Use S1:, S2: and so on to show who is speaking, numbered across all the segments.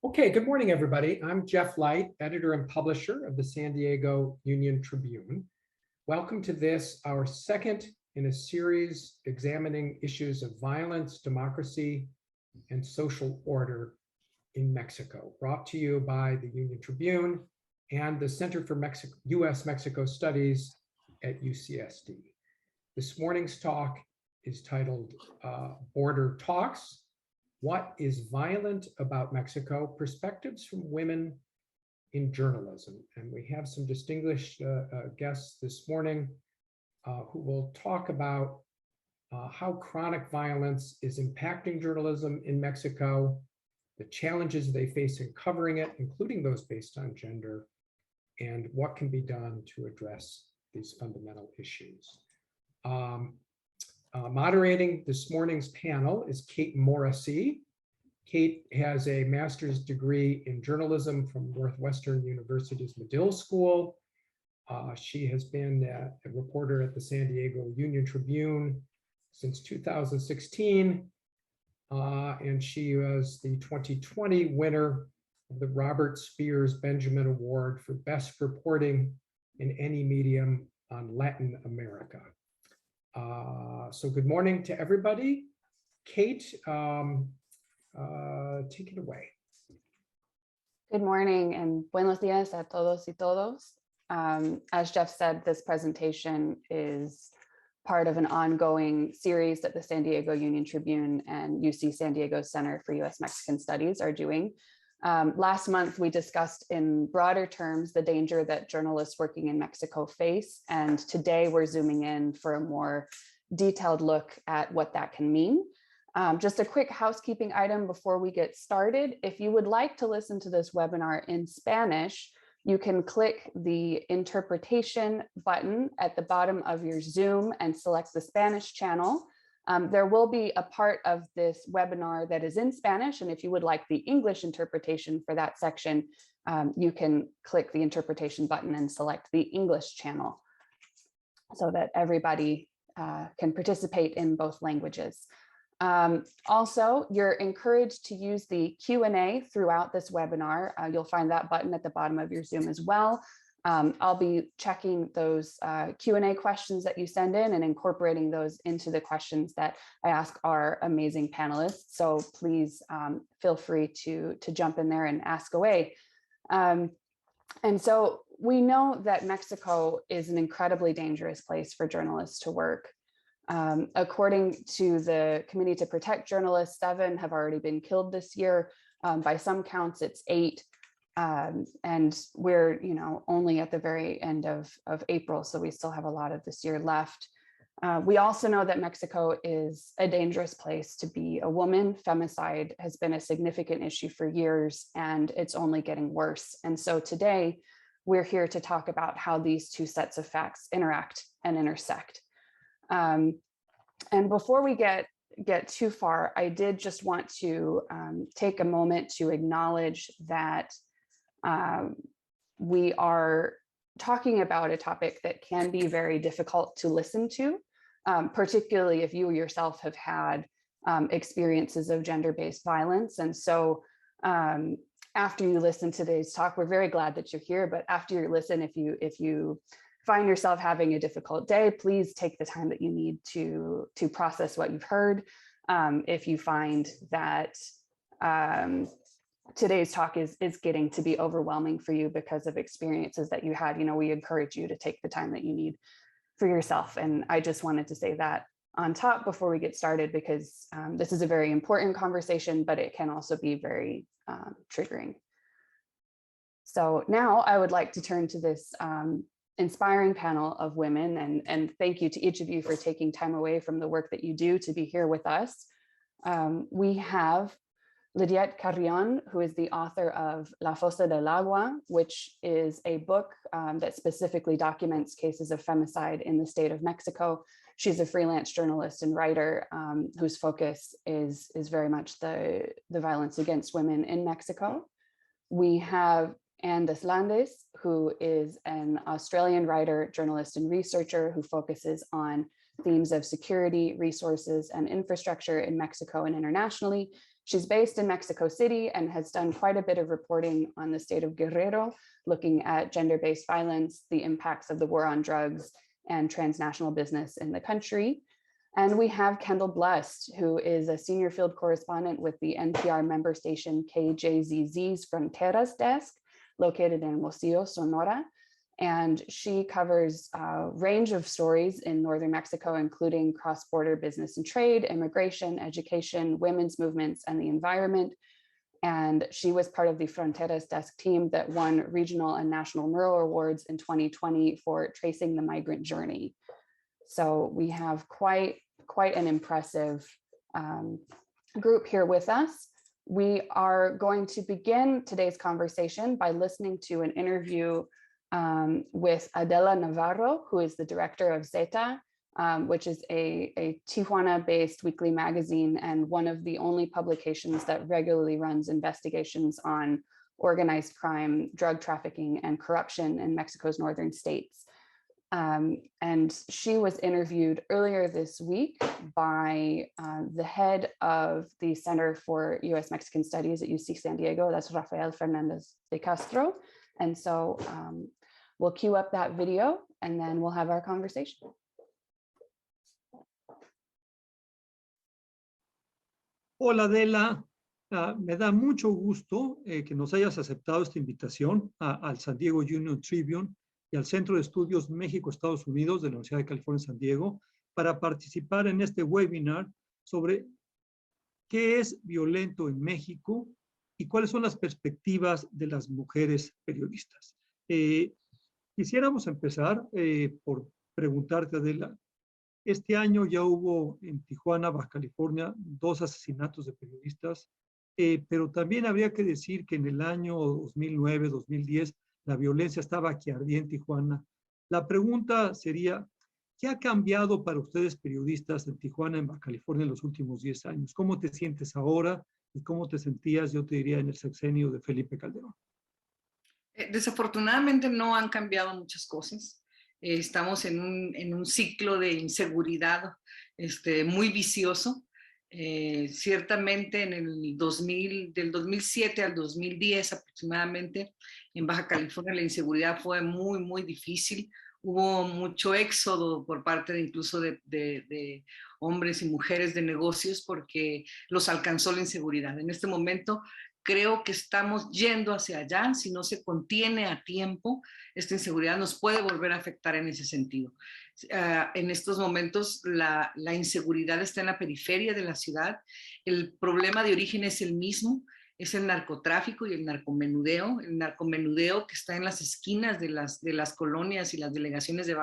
S1: Okay, good morning, everybody. I'm Jeff Light, editor and publisher of the San Diego Union Tribune. Welcome to this, our second in a series examining issues of violence, democracy, and social order in Mexico, brought to you by the Union Tribune and the Center for U.S.-Mexico Studies at UCSD. This morning's talk is titled Border Talks: What is Violent About Mexico? Perspectives from Women in Journalism. And we have some distinguished guests this morning who will talk about how chronic violence is impacting journalism in Mexico, the challenges they face in covering it, including those based on gender, and what can be done to address these fundamental issues. Moderating this morning's panel is Kate Morrissey. Kate has a master's degree in journalism from Northwestern University's Medill School. She has been a reporter at the San Diego Union Tribune since 2016, and she was the 2020 winner of the Robert Spears Benjamin Award for Best Reporting in Any Medium on Latin America. So good morning to everybody. Kate, take it away.
S2: Good morning and buenos días a todos y todos. As Jeff said, this presentation is part of an ongoing series that the San Diego Union Tribune and UC San Diego Center for U.S.-Mexican Studies are doing. Last month, we discussed in broader terms the danger that journalists working in Mexico face, and today we're zooming in for a more detailed look at what that can mean. Just a quick housekeeping item before we get started. If you would like to listen to this webinar in Spanish, you can click the interpretation button at the bottom of your Zoom and select the Spanish channel. There will be a part of this webinar that is in Spanish, and if you would like the English interpretation for that section, you can click the interpretation button and select the English channel so that everybody can participate in both languages. Also, you're encouraged to use the Q&A throughout this webinar. You'll find that button at the bottom of your Zoom as well. I'll be checking those Q&A questions that you send in and incorporating those into the questions that I ask our amazing panelists. So please feel free to jump in there and ask away. And so we know that Mexico is an incredibly dangerous place for journalists to work. According to the Committee to Protect Journalists, 7 have already been killed this year. By some counts, it's 8. And we're, only at the very end of April, so we still have a lot of this year left. We also know that Mexico is a dangerous place to be a woman. Femicide has been a significant issue for years, and it's only getting worse. And so today, we're here to talk about how these two sets of facts interact and intersect. And before we get too far, I did just want to take a moment to acknowledge that we are talking about a topic that can be very difficult to listen to, particularly if you yourself have had experiences of gender-based violence. And so after you listen to today's talk, we're very glad that you're here, but after you listen, if you find yourself having a difficult day, please take the time that you need to process what you've heard. If you find that today's talk is getting to be overwhelming for you because of experiences that you had, we encourage you to take the time that you need for yourself. And I just wanted to say that on top before we get started, because this is a very important conversation, but it can also be very triggering. So now I would like to turn to this inspiring panel of women, and thank you to each of you for taking time away from the work that you do to be here with us. We have Lidiette Carrion, who is the author of La Fosa del Agua, which is a book that specifically documents cases of femicide in the state of Mexico. She's a freelance journalist and writer whose focus is very much the violence against women in Mexico. We have Anne Deslandes, who is an Australian writer, journalist, and researcher who focuses on themes of security, resources, and infrastructure in Mexico and internationally. She's based in Mexico City and has done quite a bit of reporting on the state of Guerrero, looking at gender-based violence, the impacts of the war on drugs, and transnational business in the country. And we have Kendall Blust, who is a senior field correspondent with the NPR member station KJZZ's Fronteras desk, located in Hermosillo, Sonora. And she covers a range of stories in northern Mexico, including cross-border business and trade, immigration, education, women's movements, and the environment. And she was part of the Fronteras desk team that won regional and national Murrow Awards in 2020 for tracing the migrant journey. So we have quite an impressive group here with us. We are going to begin today's conversation by listening to an interview with Adela Navarro, who is the director of Zeta, which is a Tijuana-based weekly magazine and one of the only publications that regularly runs investigations on organized crime, drug trafficking, and corruption in Mexico's northern states. And she was interviewed earlier this week by the head of the Center for U.S.-Mexican Studies at UC San Diego, that's Rafael Fernandez de Castro. And so we'll queue up that video and then we'll have our conversation.
S3: Hola Adela, me da mucho gusto que nos hayas aceptado esta invitación al San Diego Union Tribune y al Centro de Estudios México-Estados Unidos de la Universidad de California en San Diego para participar en este webinar sobre qué es violento en México y cuáles son las perspectivas de las mujeres periodistas. Quisiéramos empezar por preguntarte, Adela, este año ya hubo en Tijuana, Baja California, 2 asesinatos de periodistas, pero también habría que decir que en el año 2009, 2010, la violencia estaba aquí ardía en Tijuana. La pregunta sería, ¿qué ha cambiado para ustedes periodistas en Tijuana, en Baja California, en los últimos 10 años? ¿Cómo te sientes ahora y cómo te sentías, yo te diría, en el sexenio de Felipe Calderón?
S4: Desafortunadamente no han cambiado muchas cosas. Estamos en un ciclo de inseguridad muy vicioso. Ciertamente en el del 2007 al 2010 aproximadamente, en Baja California la inseguridad fue muy, muy difícil. Hubo mucho éxodo por parte incluso de hombres y mujeres de negocios porque los alcanzó la inseguridad. En este momento creo que estamos yendo hacia allá. Si no se contiene a tiempo, esta inseguridad nos puede volver a afectar en ese sentido. En estos momentos la inseguridad está en la periferia de la ciudad. El problema de origen es el mismo, es el narcotráfico y el narcomenudeo que está en las esquinas de las colonias y las delegaciones de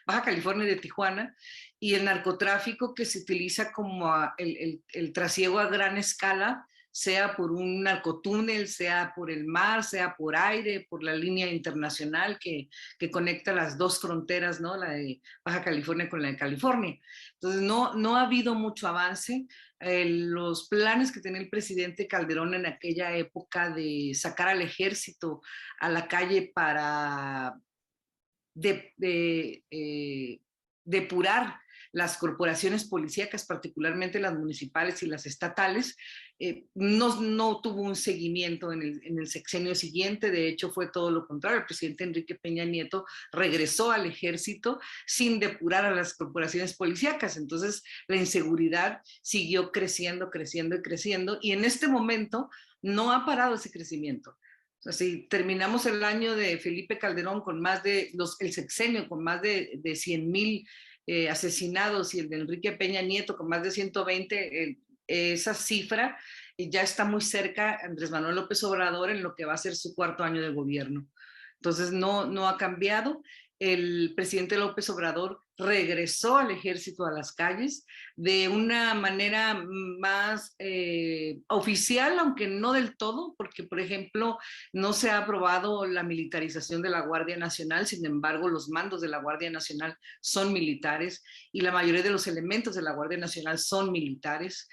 S4: Baja California y de Tijuana, y el narcotráfico que se utiliza como el trasiego a gran escala, sea por un narcotúnel, sea por el mar, sea por aire, por la línea internacional que conecta las dos fronteras, ¿no? La de Baja California con la de California. Entonces no ha habido mucho avance. Los planes que tenía el presidente Calderón en aquella época de sacar al ejército a la calle para depurar las corporaciones policíacas, particularmente las municipales y las estatales, no tuvo un seguimiento en el sexenio siguiente. De hecho, fue todo lo contrario. El presidente Enrique Peña Nieto regresó al ejército sin depurar a las corporaciones policíacas. Entonces, la inseguridad siguió creciendo, creciendo y creciendo, y en este momento no ha parado ese crecimiento. O sea, si terminamos el año de Felipe Calderón con el sexenio con más de 100,000 asesinados, y el de Enrique Peña Nieto con más de 120, esa cifra ya está muy cerca Andrés Manuel López Obrador en lo que va a ser su 4º año de gobierno. Entonces no ha cambiado. El presidente López Obrador regresó al ejército a las calles de una manera más oficial, aunque no del todo, porque, por ejemplo, no se ha aprobado la militarización de la Guardia Nacional. Sin embargo, los mandos de la Guardia Nacional son militares y la mayoría de los elementos de la Guardia Nacional son militares.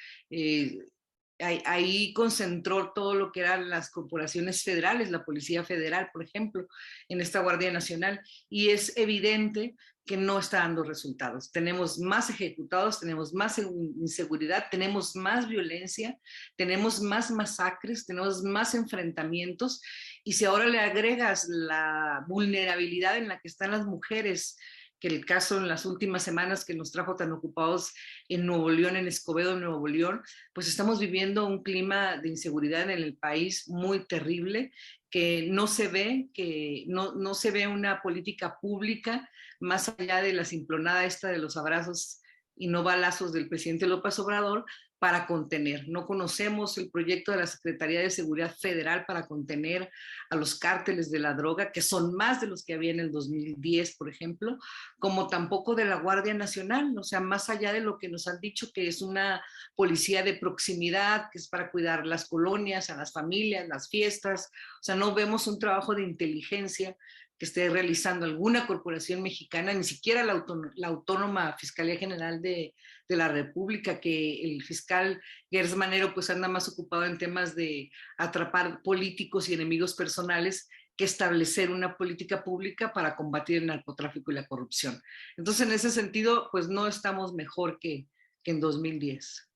S4: Ahí concentró todo lo que eran las corporaciones federales, la Policía Federal, por ejemplo, en esta Guardia Nacional, y es evidente que no está dando resultados. Tenemos más ejecutados, tenemos más inseguridad, tenemos más violencia, tenemos más masacres, tenemos más enfrentamientos, y si ahora le agregas la vulnerabilidad en la que están las mujeres, que el caso en las últimas semanas que nos trajo tan ocupados en Nuevo León, en Escobedo, en Nuevo León, pues estamos viviendo un clima de inseguridad en el país muy terrible, que no se ve, que no se ve una política pública más allá de la simplonada esta de los abrazos y no balazos del presidente López Obrador para contener. No conocemos el proyecto de la Secretaría de Seguridad Federal para contener a los cárteles de la droga, que son más de los que había en el 2010, por ejemplo, como tampoco de la Guardia Nacional, o sea, más allá de lo que nos han dicho que es una policía de proximidad, que es para cuidar las colonias, a las familias, las fiestas, o sea, no vemos un trabajo de inteligencia que esté realizando alguna corporación mexicana, ni siquiera la autónoma Fiscalía General de la República, que el fiscal Gers Manero pues anda más ocupado en temas de atrapar políticos y enemigos personales que establecer una política pública para combatir el narcotráfico y la corrupción. Entonces, en ese sentido, pues no estamos mejor que en 2010.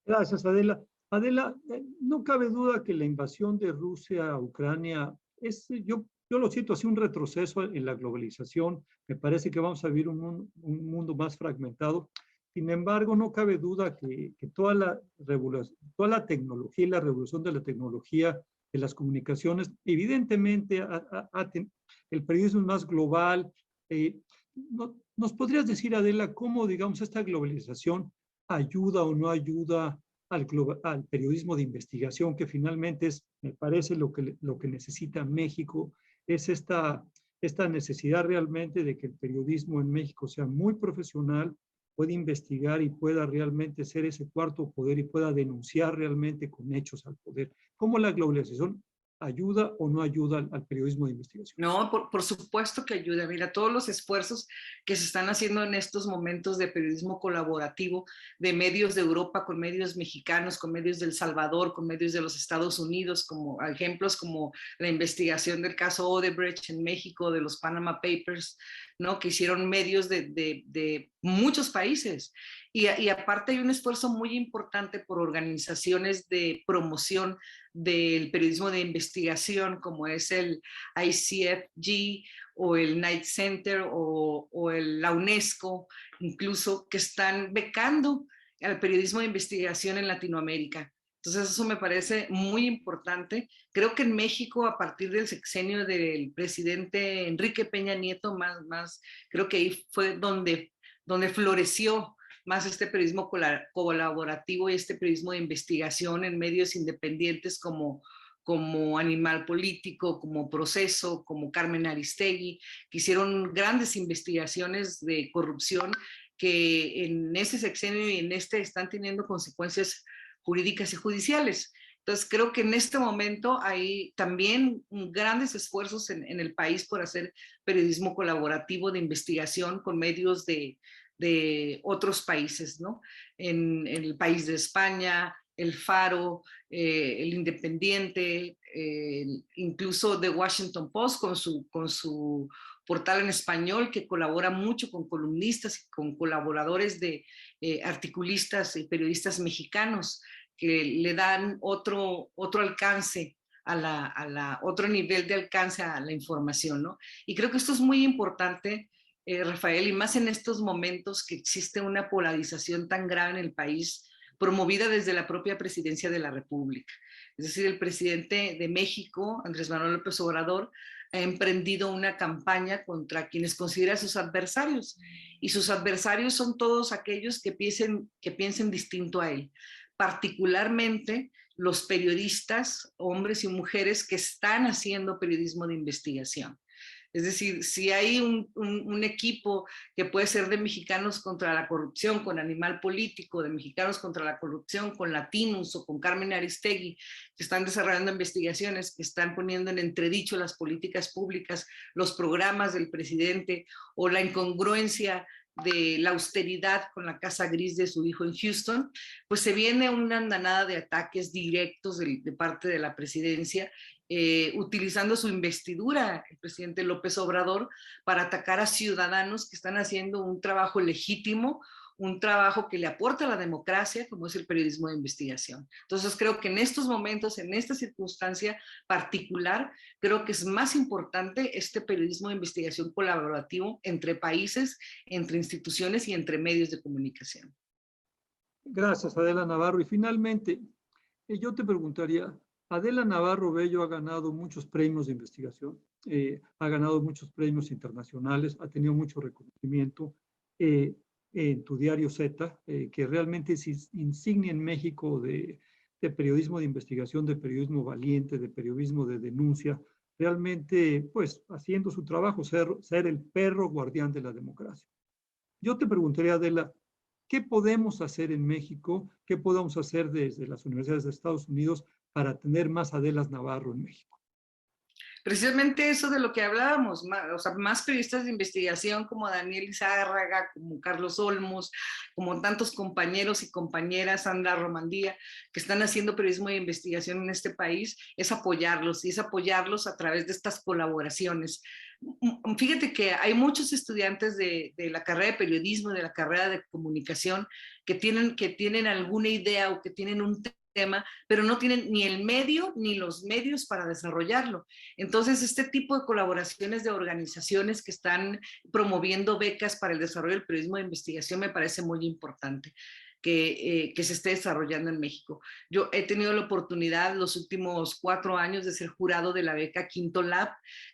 S3: Gracias, Adela. Adela, no cabe duda que la invasión de Rusia a Ucrania es, yo lo siento así, un retroceso en la globalización. Me parece que vamos a vivir un mundo más fragmentado. Sin embargo, no cabe duda que toda la tecnología y la revolución de la tecnología, de las comunicaciones, evidentemente el periodismo es más global. ¿Nos podrías decir, Adela, cómo, digamos, esta globalización ayuda o no ayuda al periodismo de investigación, que finalmente es, me parece, lo que necesita México, es esta necesidad realmente de que el periodismo en México sea muy profesional, pueda investigar y pueda realmente ser ese cuarto poder y pueda denunciar realmente con hechos al poder? ¿Cómo la globalización ayuda o no ayuda al periodismo de investigación?
S4: No, por supuesto que ayuda. Mira, todos los esfuerzos que se están haciendo en estos momentos de periodismo colaborativo, de medios de Europa con medios mexicanos, con medios de El Salvador, con medios de los Estados Unidos, como ejemplos como la investigación del caso Odebrecht en México, de los Panama Papers, ¿no? Que hicieron medios de muchos países. Y aparte hay un esfuerzo muy importante por organizaciones de promoción del periodismo de investigación, como es el ICFG o el Knight Center o la UNESCO, incluso, que están becando al periodismo de investigación en Latinoamérica. Entonces eso me parece muy importante. Creo que en México, a partir del sexenio del presidente Enrique Peña Nieto, creo que ahí fue donde floreció más este periodismo colaborativo y este periodismo de investigación en medios independientes como Animal Político, como Proceso, como Carmen Aristegui, que hicieron grandes investigaciones de corrupción que en ese sexenio y en este están teniendo consecuencias jurídicas y judiciales. Entonces creo que en este momento hay también grandes esfuerzos en el país por hacer periodismo colaborativo de investigación con medios de otros países, ¿no? En el país de España, el Faro, el Independiente, incluso The Washington Post con su portal en español, que colabora mucho con columnistas y con colaboradores de articulistas y periodistas mexicanos, que le dan otro alcance otro nivel de alcance a la información, ¿no? Y creo que esto es muy importante, Rafael, y más en estos momentos que existe una polarización tan grave en el país, promovida desde la propia presidencia de la República. Es decir, el presidente de México, Andrés Manuel López Obrador, ha emprendido una campaña contra quienes considera sus adversarios, y sus adversarios son todos aquellos que piensen distinto a él, particularmente los periodistas, hombres y mujeres que están haciendo periodismo de investigación. Es decir, si hay un equipo que puede ser de mexicanos contra la corrupción, con Animal Político, de mexicanos contra la corrupción, con Latinos o con Carmen Aristegui, que están desarrollando investigaciones, que están poniendo en entredicho las políticas públicas, los programas del presidente o la incongruencia de la austeridad con la casa gris de su hijo en Houston, pues se viene una andanada de ataques directos de parte de la presidencia, utilizando su investidura, el presidente López Obrador, para atacar a ciudadanos que están haciendo un trabajo legítimo, un trabajo que le aporta a la democracia, como es el periodismo de investigación. Entonces creo que en estos momentos, en esta circunstancia particular, creo que es más importante este periodismo de investigación colaborativo entre países, entre instituciones y entre medios de comunicación.
S3: Gracias, Adela Navarro. Y finalmente, yo te preguntaría, Adela Navarro Bello ha ganado muchos premios de investigación, ha ganado muchos premios internacionales, ha tenido mucho reconocimiento en tu diario Z, que realmente es insignia en México de periodismo de investigación, de periodismo valiente, de periodismo de denuncia, realmente, pues, haciendo su trabajo, ser el perro guardián de la democracia. Yo te preguntaría, Adela, ¿qué podemos hacer en México? ¿Qué podemos hacer desde las universidades de Estados Unidos para tener más Adelas Navarro en México?
S4: Precisamente eso de lo que hablábamos, más periodistas de investigación como Daniel Izárraga, como Carlos Olmos, como tantos compañeros y compañeras, Sandra Romandía, que están haciendo periodismo de investigación en este país, es apoyarlos, y es apoyarlos a través de estas colaboraciones. Fíjate que hay muchos estudiantes de la carrera de periodismo, de la carrera de comunicación, que tienen alguna idea o que tienen un tema, pero no tienen ni el medio ni los medios para desarrollarlo. Entonces, este tipo de colaboraciones de organizaciones que están promoviendo becas para el desarrollo del periodismo de investigación me parece muy importante que se esté desarrollando en México. Yo he tenido la oportunidad los últimos 4 años de ser jurado de la beca Quinto Lab,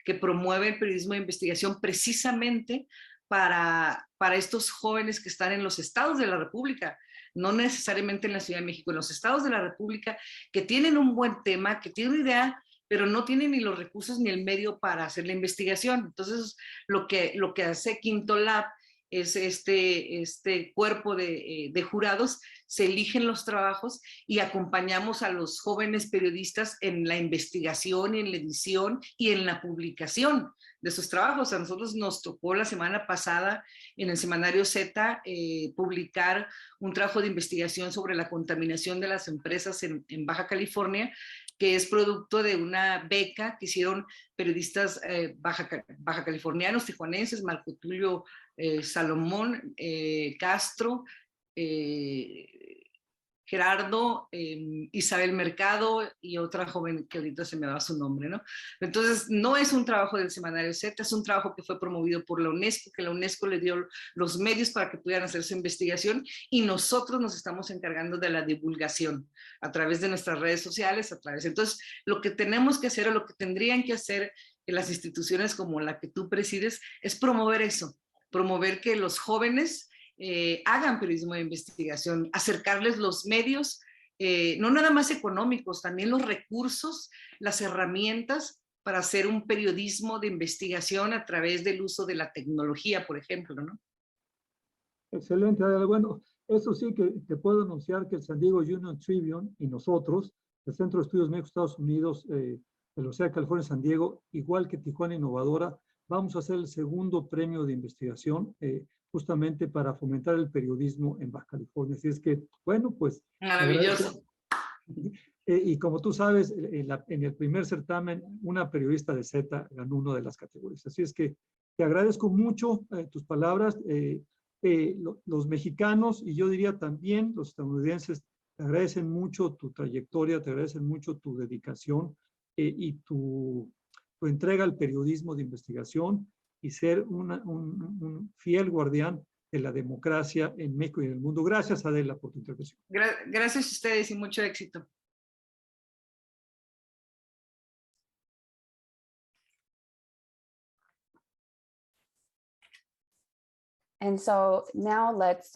S4: que promueve el periodismo de investigación precisamente para estos jóvenes que están en los estados de la República, no necesariamente en la Ciudad de México, en los estados de la República, que tienen un buen tema, que tienen una idea, pero no tienen ni los recursos ni el medio para hacer la investigación. Entonces, lo que hace Quinto Lab es este cuerpo de jurados, se eligen los trabajos y acompañamos a los jóvenes periodistas en la investigación, en la edición y en la publicación de sus trabajos. A nosotros nos tocó la semana pasada en el semanario Z publicar un trabajo de investigación sobre la contaminación de las empresas en Baja California, que es producto de una beca que hicieron periodistas baja californianos, tijuanenses, Marco Tulio Salomón, Castro, Gerardo, Isabel Mercado y otra joven que ahorita se me va su nombre, ¿no? Entonces, no es un trabajo del semanario Z, es un trabajo que fue promovido por la UNESCO, que la UNESCO le dio los medios para que pudieran hacer su investigación, y nosotros nos estamos encargando de la divulgación a través de nuestras redes sociales, entonces, lo que tenemos que hacer o lo que tendrían que hacer en las instituciones como la que tú presides es promover eso, promover que los jóvenes hagan periodismo de investigación, acercarles los medios, no nada más económicos, también los recursos, las herramientas para hacer un periodismo de investigación a través del uso de la tecnología, por ejemplo, ¿no?
S3: Excelente, Adela. Bueno, eso sí que te puedo anunciar que el San Diego Union Tribune y nosotros, el Centro de Estudios México Estados Unidos de la Universidad de California San Diego, igual que Tijuana Innovadora, vamos a hacer el segundo premio de investigación justamente para fomentar el periodismo en Baja California. Así es que, bueno, pues...
S4: Maravilloso.
S3: Y como tú sabes, en el primer certamen, una periodista de Z ganó una de las categorías. Así es que te agradezco mucho tus palabras. Los mexicanos, y yo diría también los estadounidenses, te agradecen mucho tu trayectoria, te agradecen mucho tu dedicación y tu entrega al periodismo de investigación y ser un fiel guardián de la democracia en México y en el mundo. Gracias, Adela, por tu intervención.
S4: Gracias a ustedes y mucho éxito.
S2: And so now let's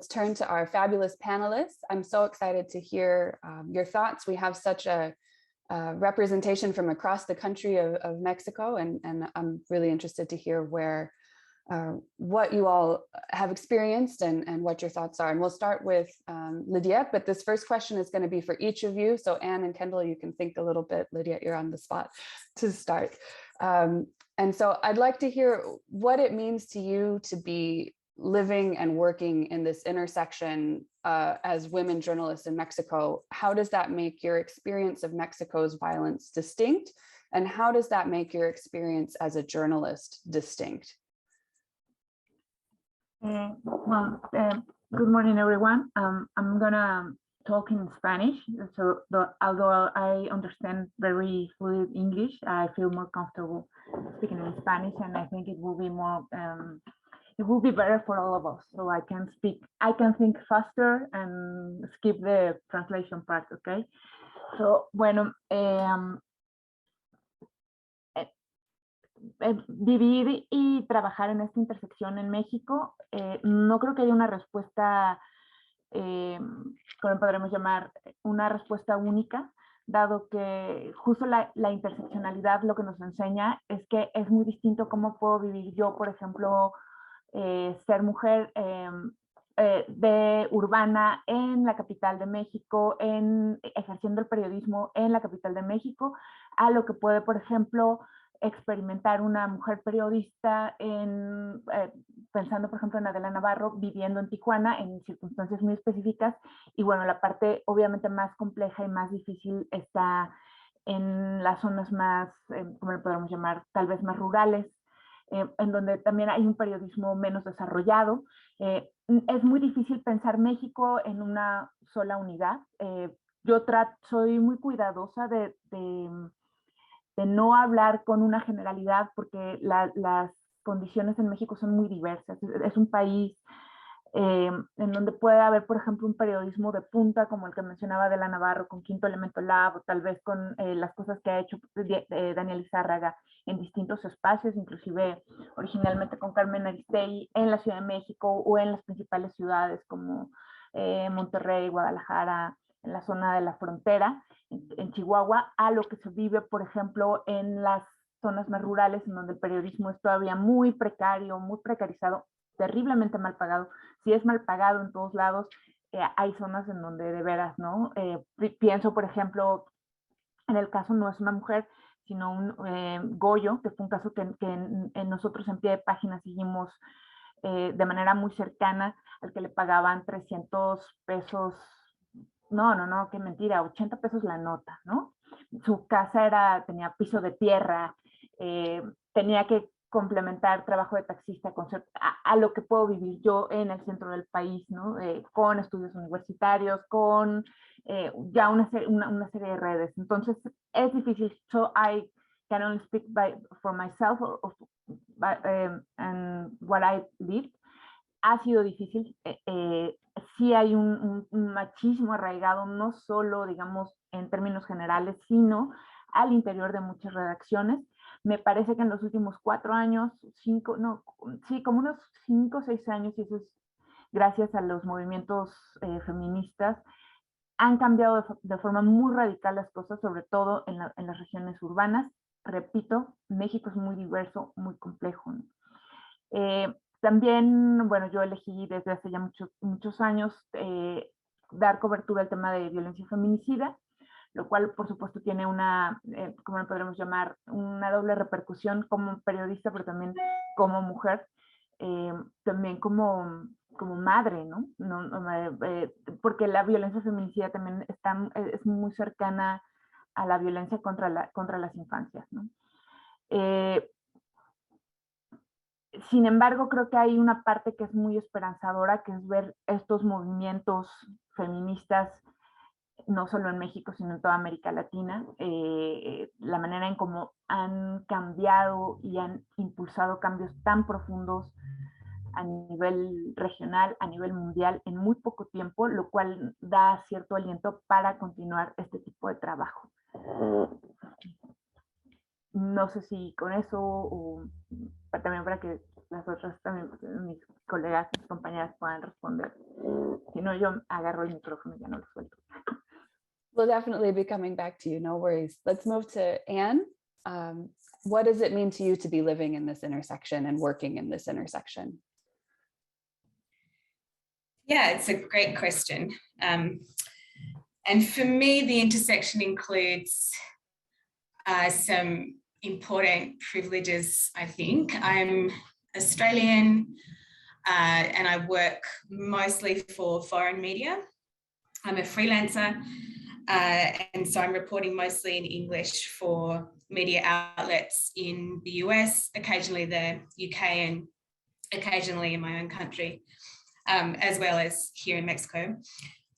S2: turn to our fabulous panelists. I'm so excited to hear your thoughts. We have such a representation from across the country of Mexico, and I'm really interested to hear what you all have experienced and what your thoughts are. And we'll start with Lydia, but this first question is going to be for each of you. So Anne and Kendall, you can think a little bit. Lydia, you're on the spot to start. And so I'd like to hear what it means to you to be living and working in this intersection as women journalists in Mexico, how does that make your experience of Mexico's violence distinct? And how does that make your experience as a journalist distinct?
S5: Good morning, everyone. I'm gonna talk in Spanish. So although I understand very fluid English, I feel more comfortable speaking in Spanish, and I think it will be more, it will be better for all of us. So I can think faster and skip the translation part, okay? So, bueno, vivir y trabajar en esta intersección en México, no creo que haya una respuesta, como podremos llamar, una respuesta única, dado que justo la interseccionalidad lo que nos enseña es que es muy distinto cómo puedo vivir yo, por ejemplo, ser mujer de urbana en la capital de México, ejerciendo el periodismo en la capital de México, a lo que puede, por ejemplo, experimentar una mujer periodista pensando, por ejemplo, en Adela Navarro, viviendo en Tijuana en circunstancias muy específicas. Y bueno, la parte obviamente más compleja y más difícil está en las zonas más, ¿cómo le podemos llamar? Tal vez más rurales, en donde también hay un periodismo menos desarrollado. Es muy difícil pensar México en una sola unidad. Yo soy muy cuidadosa de no hablar con una generalidad, porque las condiciones en México son muy diversas. Es un país en donde puede haber, por ejemplo, un periodismo de punta, como el que mencionaba Adela Navarro, con Quinto Elemento Lab, o tal vez con las cosas que ha hecho Daniel Izárraga en distintos espacios, inclusive originalmente con Carmen Aristegui en la Ciudad de México o en las principales ciudades como Monterrey, Guadalajara, en la zona de la frontera, en Chihuahua, a lo que se vive, por ejemplo, en las zonas más rurales, en donde el periodismo es todavía muy precario, muy precarizado, terriblemente mal pagado. Si es mal pagado en todos lados, hay zonas en donde de veras, ¿no? Pienso, por ejemplo, en el caso no es una mujer, sino un Goyo, que fue un caso que nosotros en Pie de Página seguimos de manera muy cercana, al que le pagaban 300 pesos, no, qué mentira, 80 pesos la nota, ¿no? Su casa tenía piso de tierra, tenía que complementar trabajo de taxista a lo que puedo vivir yo en el centro del país, ¿no? Con estudios universitarios, con ya una serie de redes. Entonces, es difícil. So I can only speak for myself and what I lived. Ha sido difícil. Sí hay un machismo arraigado, no solo, digamos, en términos generales, sino al interior de muchas redacciones. Me parece que en los últimos 4 años, como unos 5 o 6 años, y eso es gracias a los movimientos feministas, han cambiado de forma muy radical las cosas, sobre todo en las regiones urbanas. Repito, México es muy diverso, muy complejo, ¿no? También, bueno, yo elegí desde hace ya muchos años dar cobertura al tema de violencia feminicida, lo cual, por supuesto, tiene una, ¿cómo lo podremos llamar? Una doble repercusión como periodista, pero también como mujer, también como madre, ¿no? Porque la violencia feminicida también es muy cercana a la violencia contra las infancias, ¿no? Sin embargo, creo que hay una parte que es muy esperanzadora, que es ver estos movimientos feministas, no solo en México, sino en toda América Latina, la manera en cómo han cambiado y han impulsado cambios tan profundos a nivel regional, a nivel mundial, en muy poco tiempo, lo cual da cierto aliento para continuar este tipo de trabajo. No sé si con eso, o también para que las otras, también mis colegas, mis compañeras puedan responder. Si no, yo agarro el micrófono y ya no lo suelto.
S2: We'll definitely be coming back to you, no worries. Let's move to Anne. What does it mean to you to be living in this intersection and working in this intersection?
S6: Yeah, it's a great question. And for me, the intersection includes some important privileges, I think. I'm Australian. and I work mostly for foreign media. I'm a freelancer, and so I'm reporting mostly in English for media outlets in the US, occasionally the UK, and occasionally in my own country, as well as here in Mexico.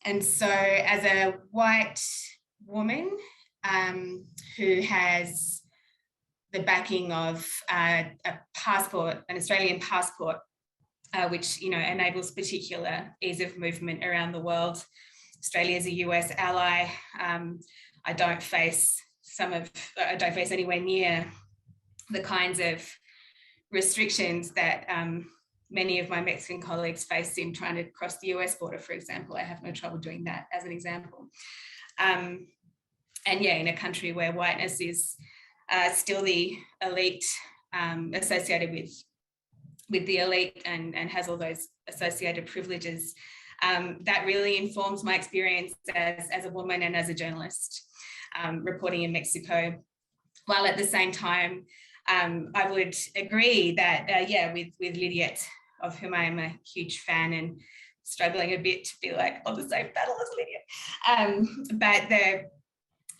S6: And so as a white woman who has the backing of a passport, an Australian passport, which enables particular ease of movement around the world. Australia is a US ally. I don't face anywhere near the kinds of restrictions that many of my Mexican colleagues face in trying to cross the US border, for example. I have no trouble doing that, as an example. And yeah, in a country where whiteness is still the elite, associated with the elite, and has all those associated privileges, that really informs my experience as a woman and as a journalist reporting in Mexico. While at the same time, I would agree that, with Lydiette, of whom I am a huge fan and struggling a bit to be like on the same battle as Lydiette.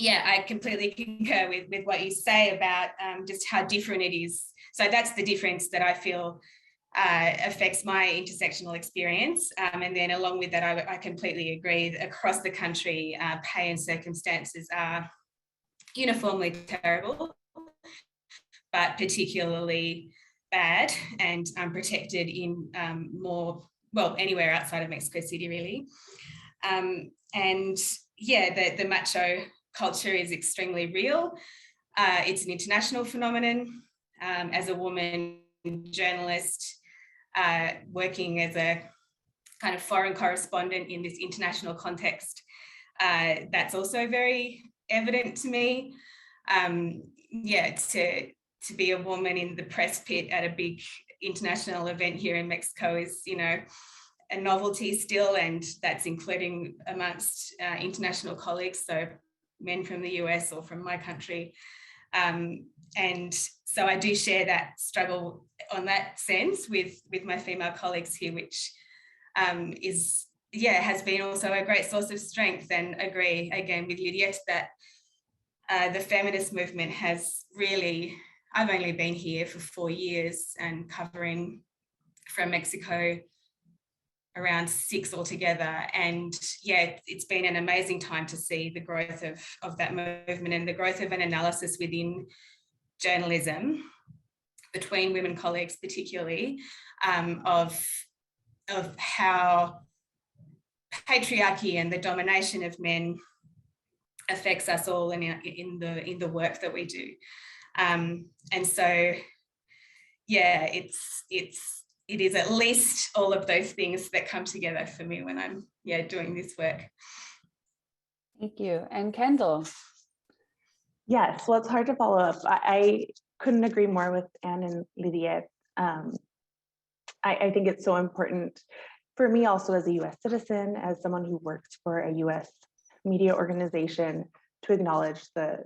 S6: I completely concur with what you say about just how different it is. So that's the difference that I feel affects my intersectional experience. And then along with that, I completely agree that across the country, pay and circumstances are uniformly terrible, but particularly bad and unprotected in anywhere outside of Mexico City, really. The macho culture is extremely real. It's an international phenomenon. As a woman journalist, working as a kind of foreign correspondent in this international context, that's also very evident to me. To be a woman in the press pit at a big international event here in Mexico is, a novelty still, and that's including amongst international colleagues, so men from the US or from my country. And so I do share that struggle on that sense with my female colleagues here, which has been also a great source of strength, and agree again with Lydiette that the feminist movement has really, I've only been here for 4 years and covering from Mexico around 6 altogether. And it's been an amazing time to see the growth of that movement and the growth of an analysis within journalism between women colleagues, particularly, of how patriarchy and the domination of men affects us all in the work that we do. And so, it is at least all of those things that come together for me when I'm doing this work.
S2: Thank you. And Kendall?
S7: Yes, well, it's hard to follow up. I couldn't agree more with Anne and Lydiette. I think it's so important for me also as a US citizen, as someone who works for a US media organization, to acknowledge the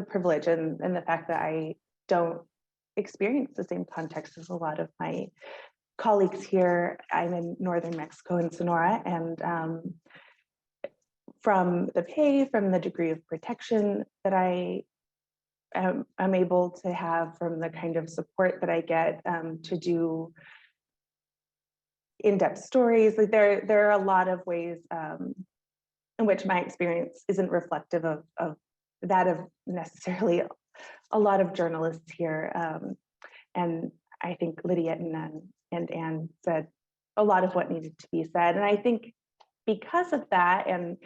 S7: privilege and the fact that I don't experience the same context as a lot of my colleagues here. I'm in northern Mexico in Sonora, and from the pay, from the degree of protection that I'm able to have, from the kind of support that I get to do in-depth stories, like there are a lot of ways in which my experience isn't reflective of that of necessarily a lot of journalists here. And I think Lydiette and Anne said a lot of what needed to be said. And I think because of that, and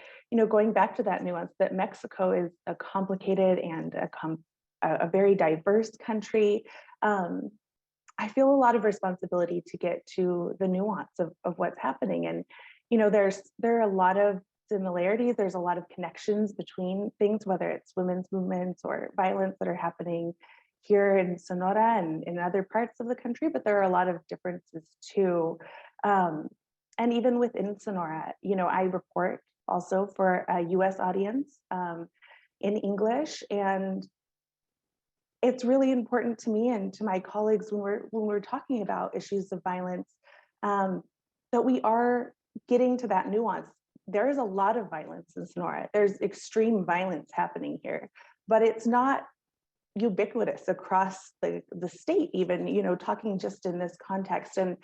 S7: going back to that nuance that Mexico is a complicated and a very diverse country, I feel a lot of responsibility to get to the nuance of what's happening. And there are a lot of similarities, there's a lot of connections between things, whether it's women's movements or violence that are happening here in Sonora and in other parts of the country, but there are a lot of differences too. And even within Sonora, I report also for a US audience in English, and it's really important to me and to my colleagues when we're talking about issues of violence But we are getting to that nuance. There is a lot of violence in Sonora. There's extreme violence happening here, but it's not ubiquitous across the state, even, you know, talking just in this context. And,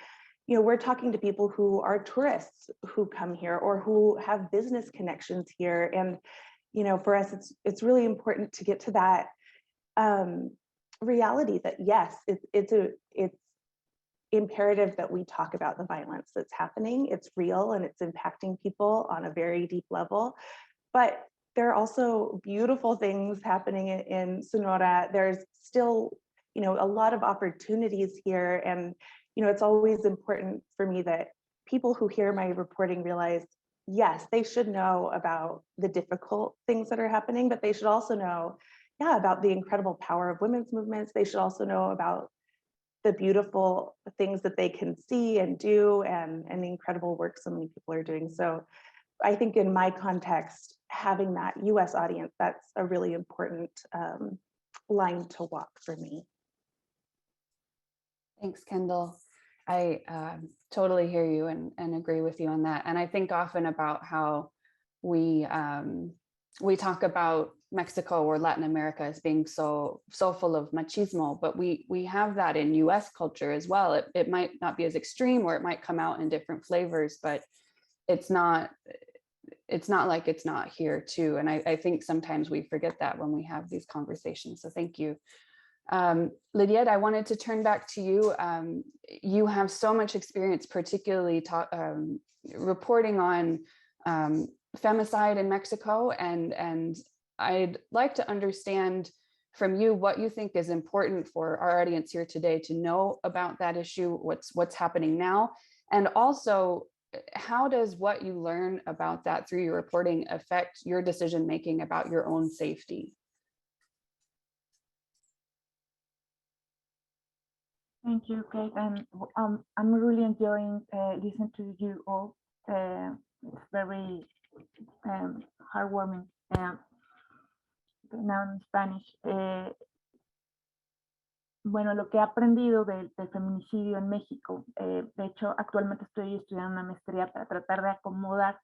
S7: you know, we're talking to people who are tourists who come here or who have business connections here. And, you know, for us, it's really important to get to that reality that yes, it's imperative that we talk about the violence that's happening. It's real and it's impacting people on a very deep level. But there are also beautiful things happening in Sonora. There's still, you know, a lot of opportunities here. And, you know, it's always important for me that people who hear my reporting realize, yes, they should know about the difficult things that are happening, but they should also know, yeah, about the incredible power of women's movements. They should also know about the beautiful things that they can see and do, and the incredible work so many people are doing. So I think in my context, having that US audience, that's a really important line to walk for me.
S2: Thanks, Kendall. I totally hear you and agree with you on that. And I think often about how we talk about Mexico or Latin America as being so full of machismo, but we have that in US culture as well. It might not be as extreme, or it might come out in different flavors, but it's not like it's not here too. And I think sometimes we forget that when we have these conversations. So thank you. Lydia, I wanted to turn back to you. You have so much experience, particularly reporting on femicide in Mexico, and I'd like to understand from you what you think is important for our audience here today to know about that issue, what's happening now, and also how does what you learn about that through your reporting affect your decision making about your own safety?
S5: Thank you, Kate. And I'm really enjoying listening to you all. It's very heartwarming. Now in Spanish. Bueno, lo que he aprendido del feminicidio en México, de hecho, actualmente estoy estudiando una maestría para tratar de acomodar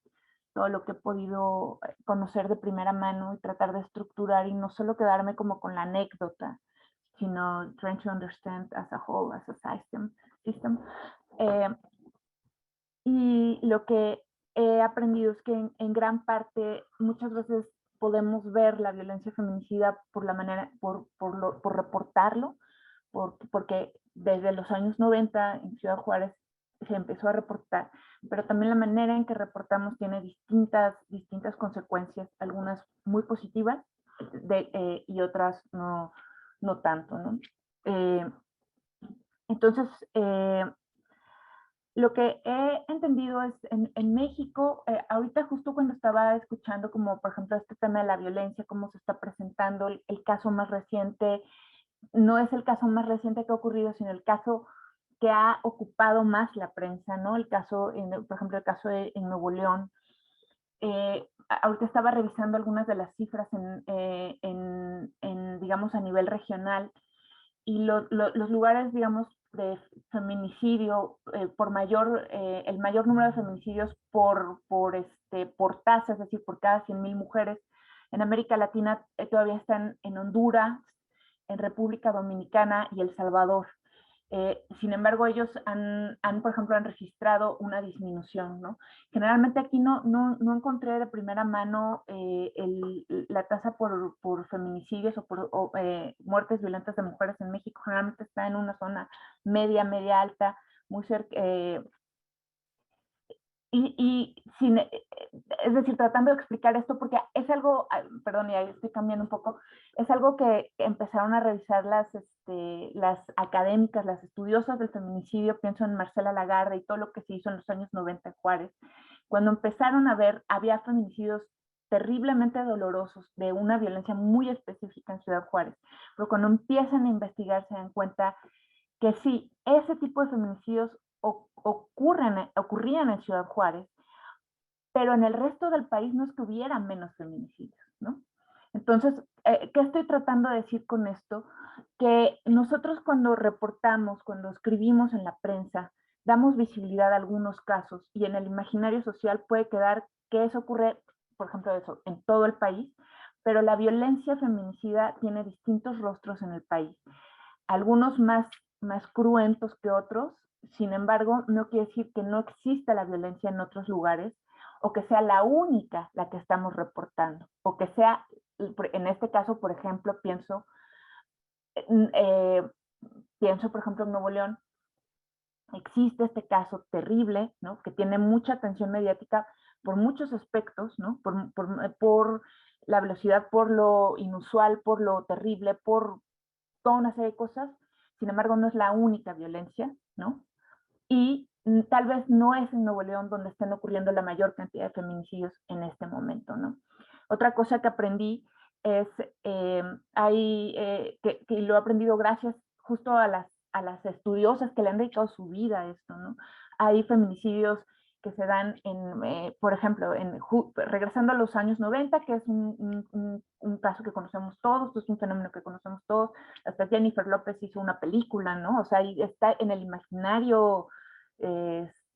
S5: todo lo que he podido conocer de primera mano y tratar de estructurar y no solo quedarme como con la anécdota, sino trying to understand as a whole, as a system. Y lo que he aprendido es que en gran parte muchas veces podemos ver la violencia feminicida por la manera, por reportarlo, porque desde los años 90 en Ciudad Juárez se empezó a reportar, pero también la manera en que reportamos tiene distintas consecuencias, algunas muy positivas y otras no tanto, ¿no? Entonces, lo que he entendido es en México, ahorita justo cuando estaba escuchando como por ejemplo este tema de la violencia, cómo se está presentando, el caso más reciente, no es el caso más reciente que ha ocurrido, sino el caso que ha ocupado más la prensa, ¿no? El caso, por ejemplo, el caso en Nuevo León. Ahorita estaba revisando algunas de las cifras digamos, a nivel regional, y los lugares, digamos, de feminicidio, el mayor número de feminicidios por tasa, es decir, por cada 100,000 mujeres, en América Latina todavía están en Honduras, en República Dominicana y El Salvador. Sin embargo, ellos por ejemplo, han registrado una disminución, ¿no? Generalmente aquí no encontré de primera mano la tasa por feminicidios o por muertes violentas de mujeres en México. Generalmente está en una zona media alta, muy cerca. Es decir, tratando de explicar esto, porque es algo, perdón, ya estoy cambiando un poco, es algo que empezaron a revisar las académicas, las estudiosas del feminicidio, pienso en Marcela Lagarde y todo lo que se hizo en los años 90 en Juárez, cuando empezaron a ver, había feminicidios terriblemente dolorosos de una violencia muy específica en Ciudad Juárez, pero cuando empiezan a investigar se dan cuenta que sí, ese tipo de feminicidios ocurrían en Ciudad Juárez, pero en el resto del país no es que hubiera menos feminicidios, ¿no? Entonces, ¿qué estoy tratando de decir con esto? Que nosotros cuando reportamos, cuando escribimos en la prensa damos visibilidad a algunos casos y en el imaginario social puede quedar que eso ocurre, por ejemplo, eso, en todo el país, pero la violencia feminicida tiene distintos rostros en el país, algunos más cruentos que otros. Sin embargo, no quiere decir que no exista la violencia en otros lugares o que sea la única la que estamos reportando, o que sea, en este caso, por ejemplo, pienso, por ejemplo, en Nuevo León, existe este caso terrible, ¿no? Que tiene mucha atención mediática por muchos aspectos, ¿no? Por la velocidad, por lo inusual, por lo terrible, por toda una serie de cosas. Sin embargo, no es la única violencia, ¿no? Y tal vez no es en Nuevo León donde estén ocurriendo la mayor cantidad de feminicidios en este momento, ¿no? Otra cosa que aprendí es, que lo he aprendido gracias justo a las estudiosas que le han dedicado su vida a esto, ¿no? Hay feminicidios que se dan por ejemplo, regresando a los años 90, que es un caso que conocemos todos, es un fenómeno que conocemos todos. Hasta Jennifer López hizo una película, ¿no? O sea, está en el imaginario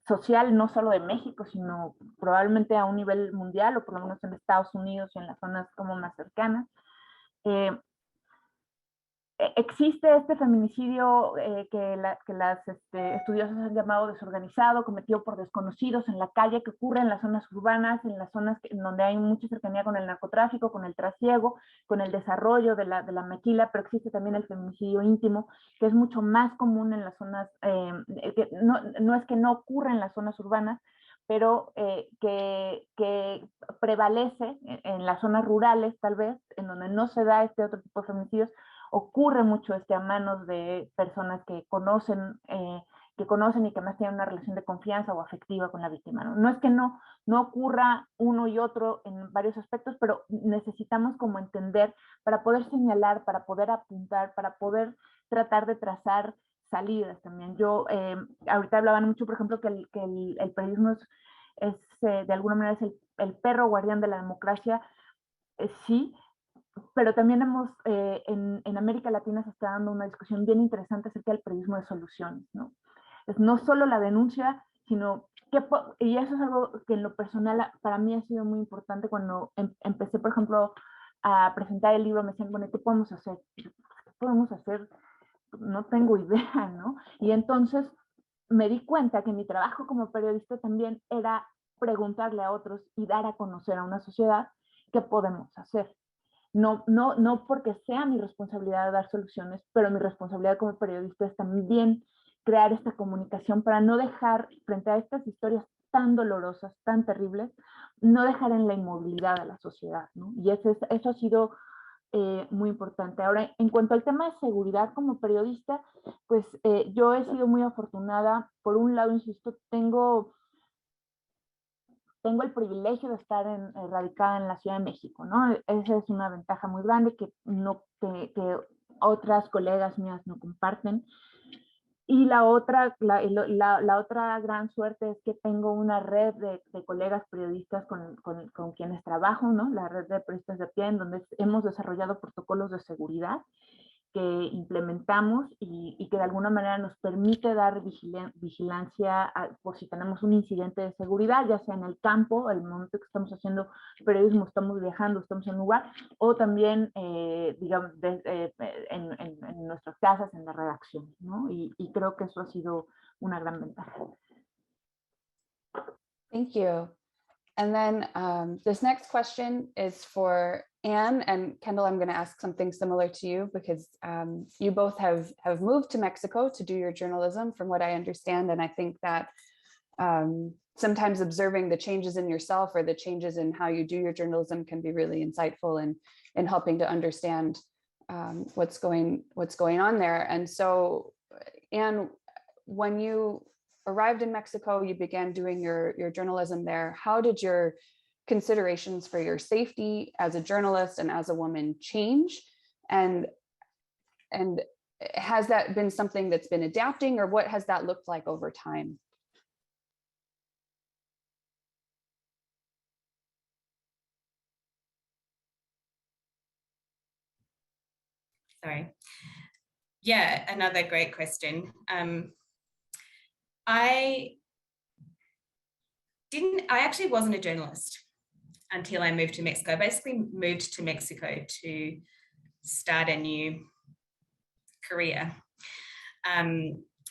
S5: social, no solo de México, sino probablemente a un nivel mundial, o por lo menos en Estados Unidos y en las zonas como más cercanas. Existe este feminicidio que las estudiosas han llamado desorganizado, cometido por desconocidos en la calle, que ocurre en las zonas urbanas, en las zonas en donde hay mucha cercanía con el narcotráfico, con el trasiego, con el desarrollo de la maquila, pero existe también el feminicidio íntimo, que es mucho más común en las zonas, que no es que no ocurra en las zonas urbanas, pero que prevalece en las zonas rurales, tal vez, en donde no se da este otro tipo de feminicidios. Ocurre mucho a manos de personas que conocen y que más tienen una relación de confianza o afectiva con la víctima, ¿no? No es que no ocurra uno y otro en varios aspectos, pero necesitamos como entender para poder señalar, para poder apuntar, para poder tratar de trazar salidas también. Yo, ahorita hablaban mucho, por ejemplo, que el periodismo es de alguna manera es el perro guardián de la democracia. Sí, pero también en América Latina se está dando una discusión bien interesante acerca del periodismo de soluciones, ¿no? Es no solo la denuncia, sino y eso es algo que en lo personal para mí ha sido muy importante. Cuando empecé, por ejemplo, a presentar el libro, me decían, bueno, ¿qué podemos hacer? ¿Qué podemos hacer? No tengo idea, ¿no? Y entonces me di cuenta que mi trabajo como periodista también era preguntarle a otros y dar a conocer a una sociedad qué podemos hacer. No porque sea mi responsabilidad dar soluciones, pero mi responsabilidad como periodista es también crear esta comunicación para no dejar, frente a estas historias tan dolorosas, tan terribles, no dejar en la inmovilidad a la sociedad, ¿no? Y eso ha sido muy importante. Ahora, en cuanto al tema de seguridad como periodista, pues yo he sido muy afortunada. Por un lado, insisto, tengo el privilegio de estar radicada en la Ciudad de México, ¿no? Esa es una ventaja muy grande que otras colegas mías no comparten. Y la otra gran suerte es que tengo una red de colegas periodistas con quienes trabajo, ¿no? La red de periodistas de pie, en donde hemos desarrollado protocolos de seguridad que implementamos y que de alguna manera nos permite dar vigilancia por si tenemos un incidente de seguridad, ya sea en el campo, el momento que estamos haciendo periodismo, estamos viajando, estamos en un lugar, o también, digamos, en nuestras casas, en la redacción, ¿no? Y creo que eso ha sido una gran ventaja.
S2: Thank you. And then this next question is for Anne and Kendall. I'm going to ask something similar to you because you both have moved to Mexico to do your journalism, from what I understand. And I think that sometimes observing the changes in yourself or the changes in how you do your journalism can be really insightful in helping to understand what's going on there. And so, Anne, when you arrived in Mexico, you began doing your journalism there. How did your considerations for your safety as a journalist and as a woman change? And has that been something that's been adapting, or what has that looked like over time?
S6: Sorry. Yeah, another great question. I actually wasn't a journalist until I moved to Mexico. I basically moved to Mexico to start a new career.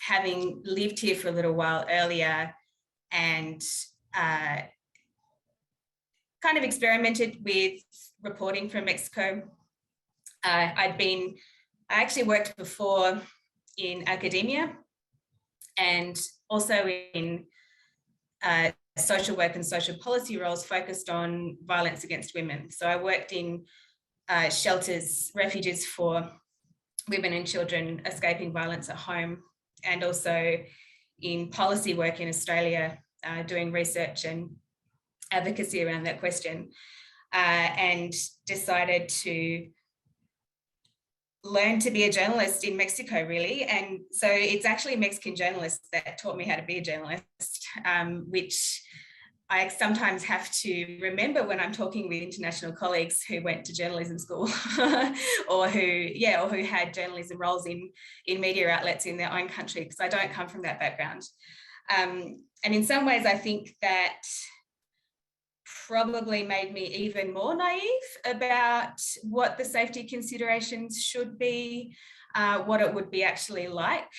S6: Having lived here for a little while earlier and kind of experimented with reporting from Mexico. I actually worked before in academia and also in social work and social policy roles focused on violence against women. So I worked in shelters, refuges for women and children escaping violence at home, and also in policy work in Australia, doing research and advocacy around that question, and decided to learn to be a journalist in Mexico, really. And so it's actually Mexican journalists that taught me how to be a journalist, which I sometimes have to remember when I'm talking with international colleagues who went to journalism school or who had journalism roles in media outlets in their own country, because I don't come from that background. And in some ways, I think that probably made me even more naive about what the safety considerations should be, what it would be actually like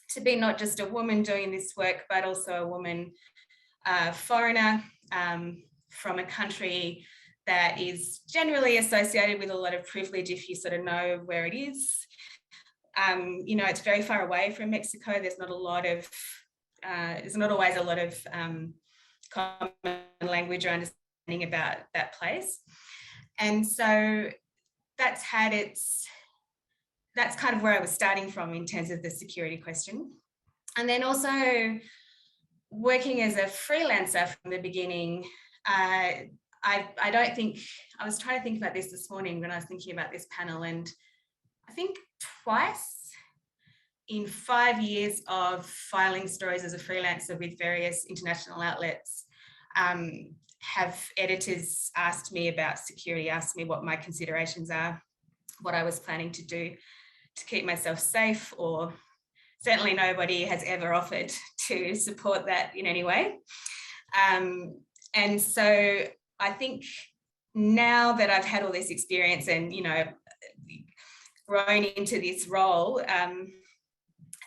S6: to be not just a woman doing this work, but also a woman foreigner from a country that is generally associated with a lot of privilege if you sort of know where it is. You know, it's very far away from Mexico. There's not always a lot of common language or understanding about that place. And so that's kind of where I was starting from in terms of the security question. And then also working as a freelancer from the beginning, I was trying to think about this morning when I was thinking about this panel, and I think twice in 5 years of filing stories as a freelancer with various international outlets, have editors asked me about security, asked me what my considerations are, what I was planning to do to keep myself safe, or certainly nobody has ever offered to support that in any way. And so I think now that I've had all this experience and, you know, grown into this role,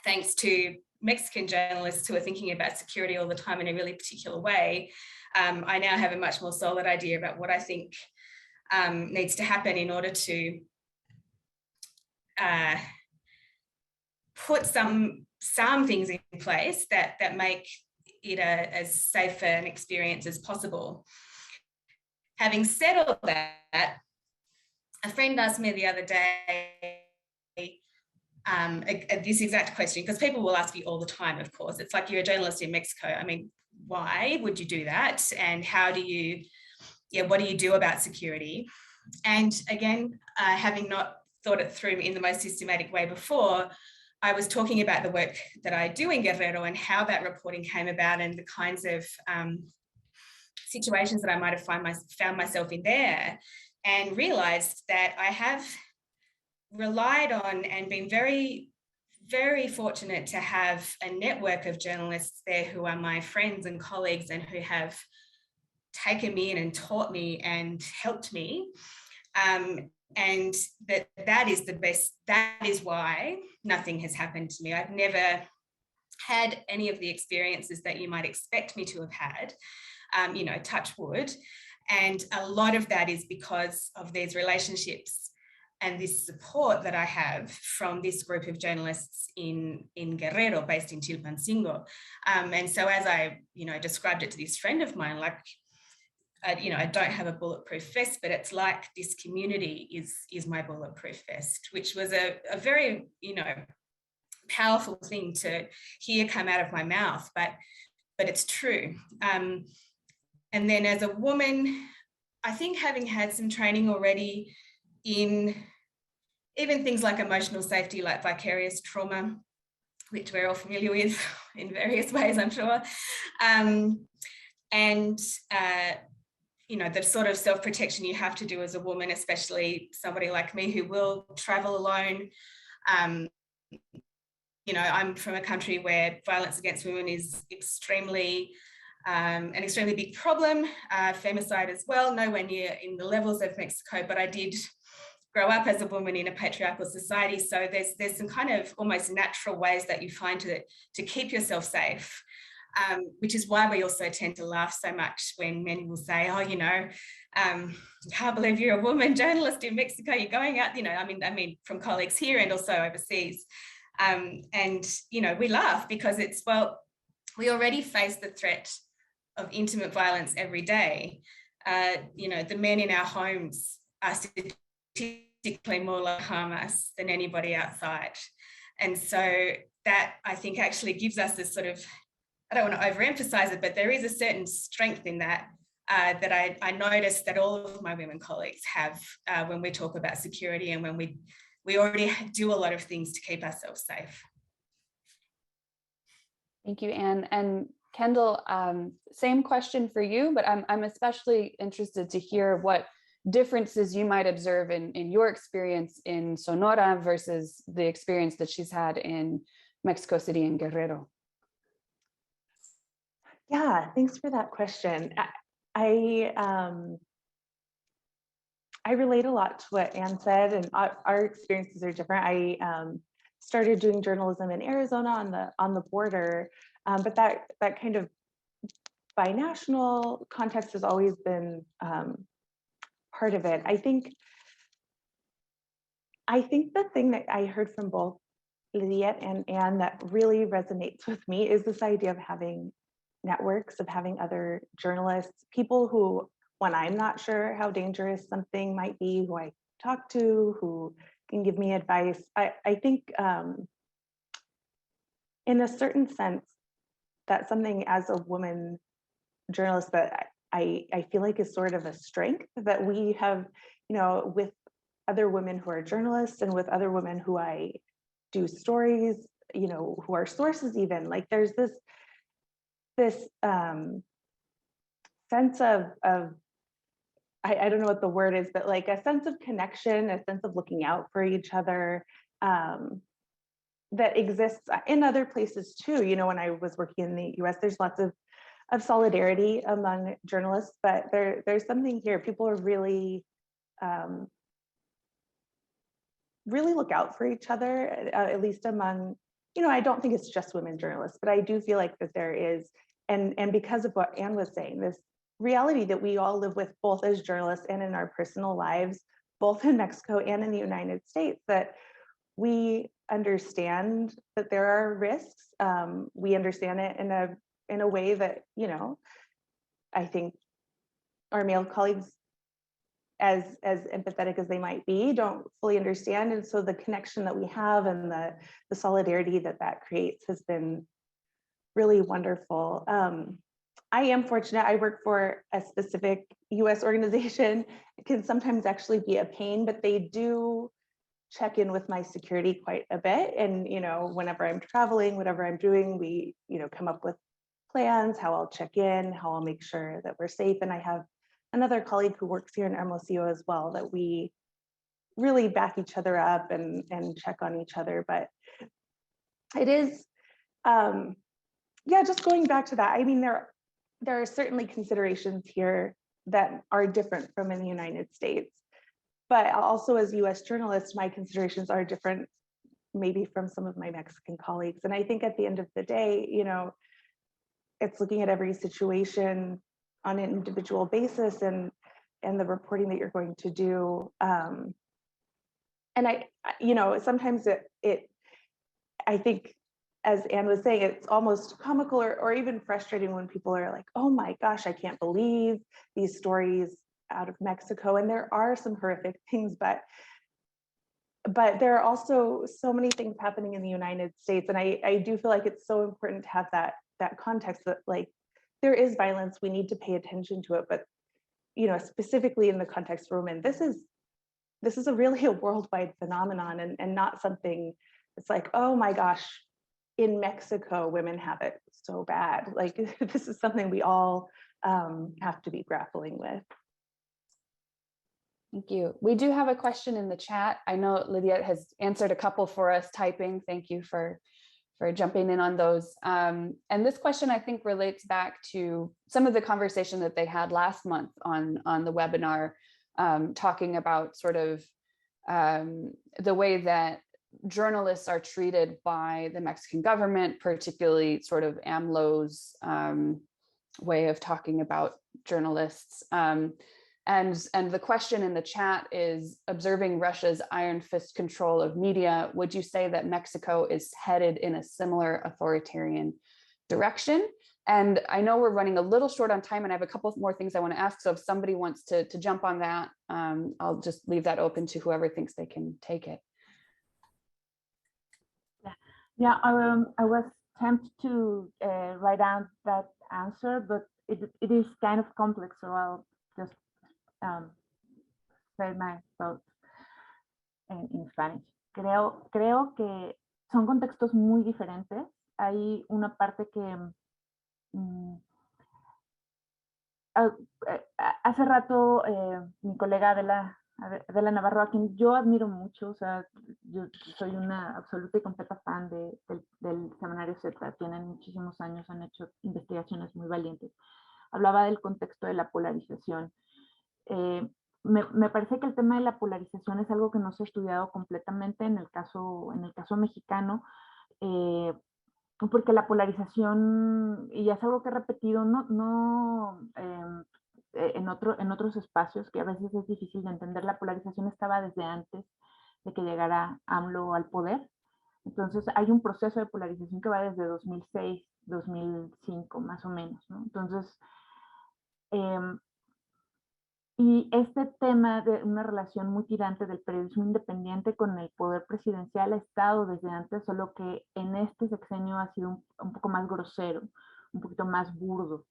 S6: thanks to Mexican journalists who are thinking about security all the time in a really particular way, I now have a much more solid idea about what I think needs to happen in order to put some things in place that make it as safe an experience as possible. Having said all that, a friend asked me the other day this exact question, because people will ask you all the time, of course. It's like, you're a journalist in Mexico. I mean, why would you do that? And how do you, what do you do about security? And again, having not thought it through in the most systematic way before, I was talking about the work that I do in Guerrero and how that reporting came about and the kinds of situations that I might have found myself in there, and realized that I have relied on and been very, very fortunate to have a network of journalists there who are my friends and colleagues and who have taken me in and taught me and helped me. And that is the best, that is why nothing has happened to me. I've never had any of the experiences that you might expect me to have had, you know, touch wood. And a lot of that is because of these relationships and this support that I have from this group of journalists in Guerrero, based in Chilpancingo. And so as I, you know, described it to this friend of mine, like, you know, I don't have a bulletproof vest, but it's like this community is my bulletproof vest, which was a very, you know, powerful thing to hear come out of my mouth, but it's true. And then as a woman, I think having had some training already in even things like emotional safety, like vicarious trauma, which we're all familiar with in various ways, I'm sure. You know, the sort of self-protection you have to do as a woman, especially somebody like me who will travel alone, you know, I'm from a country where violence against women is an extremely big problem, femicide as well, nowhere near in the levels of Mexico, but I did grow up as a woman in a patriarchal society. So there's some kind of almost natural ways that you find to keep yourself safe, which is why we also tend to laugh so much when men will say, oh, you know, can't believe you're a woman journalist in Mexico, you're going out, you know, I mean, from colleagues here and also overseas. And, you know, we laugh because it's, well, we already face the threat of intimate violence every day. You know, the men in our homes are statistically more likely to harm us than anybody outside. And so that, I think, actually gives us this sort of, I don't want to overemphasize it, but there is a certain strength in that, that I notice that all of my women colleagues have when we talk about security and when we already do a lot of things to keep ourselves safe.
S2: Thank you, Anne. And Kendall, same question for you, but I'm especially interested to hear what differences you might observe in your experience in Sonora versus the experience that she's had in Mexico City and Guerrero.
S7: Yeah, thanks for that question. I relate a lot to what Anne said, and our experiences are different. I started doing journalism in Arizona on the border, but that kind of binational context has always been part of it. I think the thing that I heard from both Lidiette and Anne that really resonates with me is this idea of having networks, of having other journalists, people who, when I'm not sure how dangerous something might be, who I talk to, who can give me advice. I think in a certain sense, that's something as a woman journalist that I feel like is sort of a strength that we have, you know, with other women who are journalists and with other women who I do stories, you know, who are sources even, like there's this sense of I don't know what the word is, but like a sense of connection, a sense of looking out for each other that exists in other places too. You know, when I was working in the US, there's lots of solidarity among journalists, but there's something here. People are really look out for each other, at least among, you know, I don't think it's just women journalists, but I do feel like that there is, and because of what Anne was saying, this reality that we all live with both as journalists and in our personal lives, both in Mexico and in the United States, that we understand that there are risks. We understand it in a way that, you know, I think our male colleagues, as empathetic as they might be, don't fully understand. And so the connection that we have and the solidarity that creates has been really wonderful. I am fortunate. I work for a specific US organization. It can sometimes actually be a pain, but they do check in with my security quite a bit. And, you know, whenever I'm traveling, whatever I'm doing, we, you know, come up with plans, how I'll check in, how I'll make sure that we're safe. And I have another colleague who works here in Hermosillo as well, that we really back each other up and check on each other. But it is, yeah, just going back to that, I mean, there are certainly considerations here that are different from in the United States. But also as US journalists, my considerations are different maybe from some of my Mexican colleagues. And I think at the end of the day, you know, it's looking at every situation on an individual basis and the reporting that you're going to do. And I, you know, sometimes I think, as Anne was saying, it's almost comical or even frustrating when people are like, oh my gosh, I can't believe these stories out of Mexico. And there are some horrific things, but there are also so many things happening in the United States. And I do feel like it's so important to have that context that, like, there is violence, we need to pay attention to it, but, you know, specifically in the context of women, this is really a worldwide phenomenon and not something it's like, oh my gosh, in Mexico, women have it so bad. Like, this is something we all have to be grappling with.
S2: Thank you. We do have a question in the chat. I know Lidiette has answered a couple for us typing. Thank you for for jumping in on those. And this question, I think, relates back to some of the conversation that they had last month on the webinar, talking about sort of the way that journalists are treated by the Mexican government, particularly sort of AMLO's way of talking about journalists. And the question in the chat is, observing Russia's iron fist control of media, would you say that Mexico is headed in a similar authoritarian direction? And I know we're running a little short on time, and I have a couple more things I want to ask. So if somebody wants to jump on that, I'll just leave that open to whoever thinks they can take it.
S5: Yeah, I was tempted to write down that answer, but it is kind of complex, so I'll just say my thoughts in Spanish. Creo que son contextos muy diferentes. Hay una parte que hace rato mi colega Adela Navarro, a quien yo admiro mucho, o sea, yo soy una absoluta y completa fan del semanario Z, tienen muchísimos años, han hecho investigaciones muy valientes. Hablaba del contexto de la polarización. Me parece que el tema de la polarización es algo que no se ha estudiado completamente en el caso mexicano, porque la polarización, y es algo que he repetido, en otros espacios, que a veces es difícil de entender, la polarización estaba desde antes de que llegara AMLO al poder. Entonces hay un proceso de polarización que va desde 2006, 2005, más o menos, ¿no? Entonces, y este tema de una relación muy tirante del periodismo independiente con el poder presidencial ha estado desde antes, solo que en este sexenio ha sido un poco más grosero, un poquito más burdo,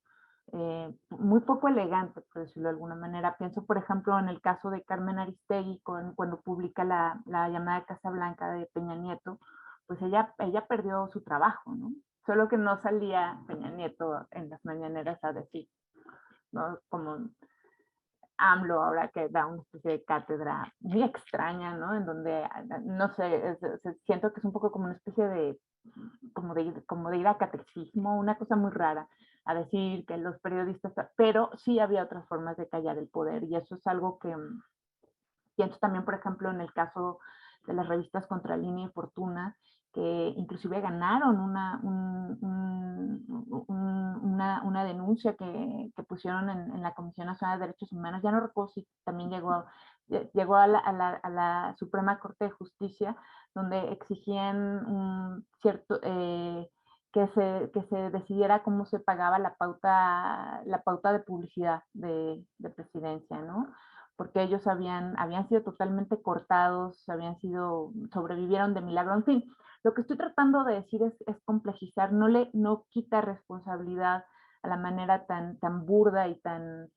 S5: muy poco elegante, por decirlo de alguna manera. Pienso, por ejemplo, en el caso de Carmen Aristegui, cuando publica la llamada Casa Blanca de Peña Nieto, pues ella perdió su trabajo, ¿no? Solo que no salía Peña Nieto en las mañaneras a decir, ¿no? Como AMLO ahora que da una especie de cátedra muy extraña, ¿no? En donde, no sé, siento que es un poco como una especie de, como de ir a catecismo, una cosa muy rara, a decir que los periodistas, pero sí había otras formas de callar el poder, y eso es algo que pienso también, por ejemplo, en el caso de las revistas Contralínea y Fortuna, que inclusive ganaron una denuncia que pusieron en la Comisión Nacional de Derechos Humanos. Ya no recuerdo si también llegó a la Suprema Corte de Justicia, donde exigían cierto, que se decidiera cómo se pagaba la pauta de publicidad de presidencia, ¿no? Porque ellos habían sido totalmente cortados, sobrevivieron de milagro, en fin. Lo que estoy tratando de decir es complejizar, no quita responsabilidad a la manera tan burda y tan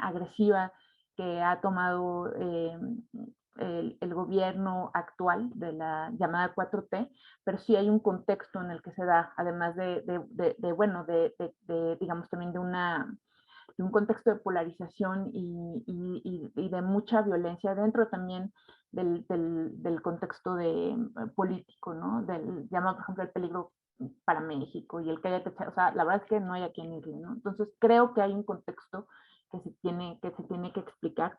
S5: agresiva que ha tomado el gobierno actual de la llamada 4T, pero sí hay un contexto en el que se da, además digamos también de un contexto de polarización y de mucha violencia dentro también del contexto político, ¿no? Llamado, por ejemplo, el peligro para México y el que haya que, o sea, la verdad es que no hay a quién irle, ¿no? Entonces creo que hay un contexto que se tiene que explicar.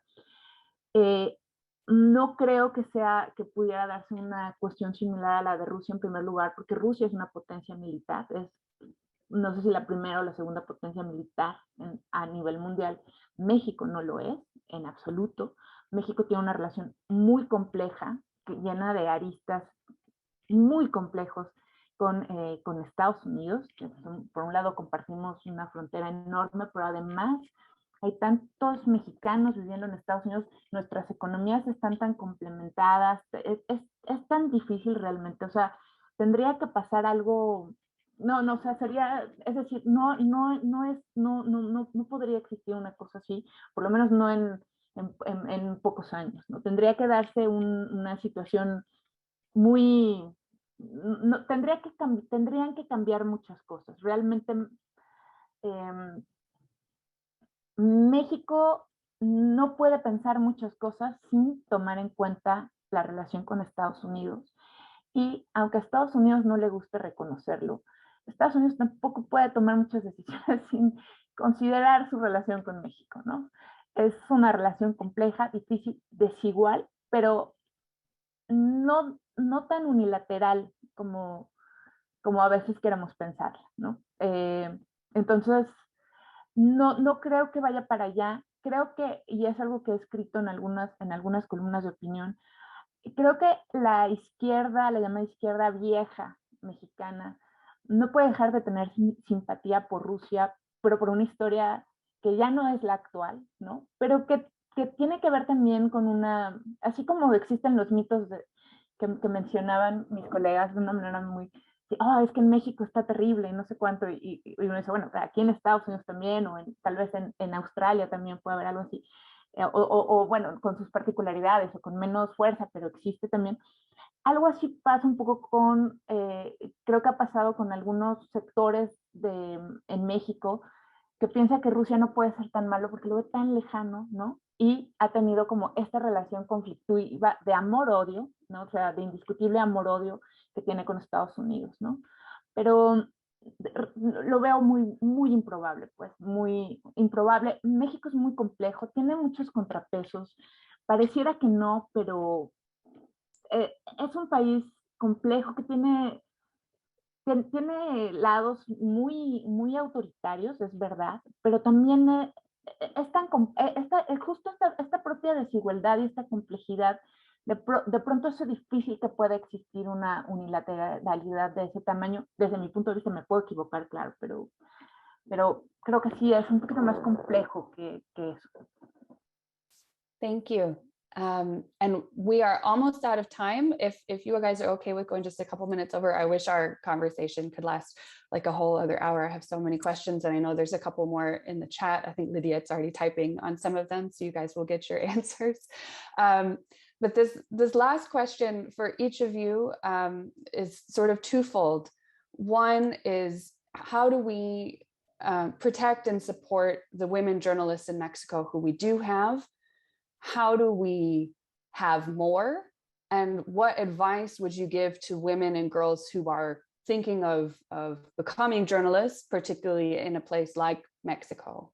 S5: No creo que pudiera darse una cuestión similar a la de Rusia en primer lugar, porque Rusia es una potencia militar, no sé si la primera o la segunda potencia militar a nivel mundial. México no lo es en absoluto. México tiene una relación muy compleja, llena de aristas muy complejos con Estados Unidos. Por un lado compartimos una frontera enorme, pero además hay tantos mexicanos viviendo en Estados Unidos, nuestras economías están tan complementadas, es tan difícil realmente, o sea, tendría que pasar algo. No, o sea, es decir, no podría existir una cosa así, por lo menos no en pocos años, ¿no? Tendría que darse una situación muy, tendrían que cambiar muchas cosas. Realmente México no puede pensar muchas cosas sin tomar en cuenta la relación con Estados Unidos. Y aunque a Estados Unidos no le guste reconocerlo, Estados Unidos tampoco puede tomar muchas decisiones sin considerar su relación con México, ¿no? Es una relación compleja, difícil, desigual, pero no tan unilateral como a veces queremos pensarla, ¿no? Entonces, no creo que vaya para allá. Creo que, y es algo que he escrito en algunas columnas de opinión, creo que la izquierda, la llamada izquierda vieja mexicana, no puede dejar de tener simpatía por Rusia, pero por una historia que ya no es la actual, ¿no? Pero que tiene que ver también con una, así como existen los mitos que mencionaban mis colegas de una manera muy, oh, es que en México está terrible y no sé cuánto, y uno dice, bueno, aquí en Estados Unidos también, o tal vez en Australia también puede haber algo así, o bueno, con sus particularidades o con menos fuerza, pero existe también. Algo así pasa un poco con, creo que ha pasado con algunos sectores en México, que piensa que Rusia no puede ser tan malo porque lo ve tan lejano, ¿no? Y ha tenido como esta relación conflictiva de amor-odio, ¿no? O sea, de indiscutible amor-odio que tiene con Estados Unidos, ¿no? Pero lo veo muy improbable, pues, muy improbable. México es muy complejo, tiene muchos contrapesos, pareciera que no, pero es un país complejo que tiene lados muy autoritarios, es verdad, pero también es tan, justo esta propia desigualdad y esta complejidad, de pronto es difícil que pueda existir una unilateralidad de ese tamaño. Desde mi punto de vista me puedo equivocar, claro, pero creo que sí, es un poquito más complejo que eso.
S2: Thank you. And we are almost out of time. If you guys are okay with going just a couple minutes over, I wish our conversation could last like a whole other hour. I have so many questions, and I know there's a couple more in the chat. I think Lydia's already typing on some of them, so you guys will get your answers. But this last question for each of you is sort of twofold. One is, how do we protect and support the women journalists in Mexico who we do have? How do we have more? And what advice would you give to women and girls who are thinking of becoming journalists, particularly in a place like Mexico?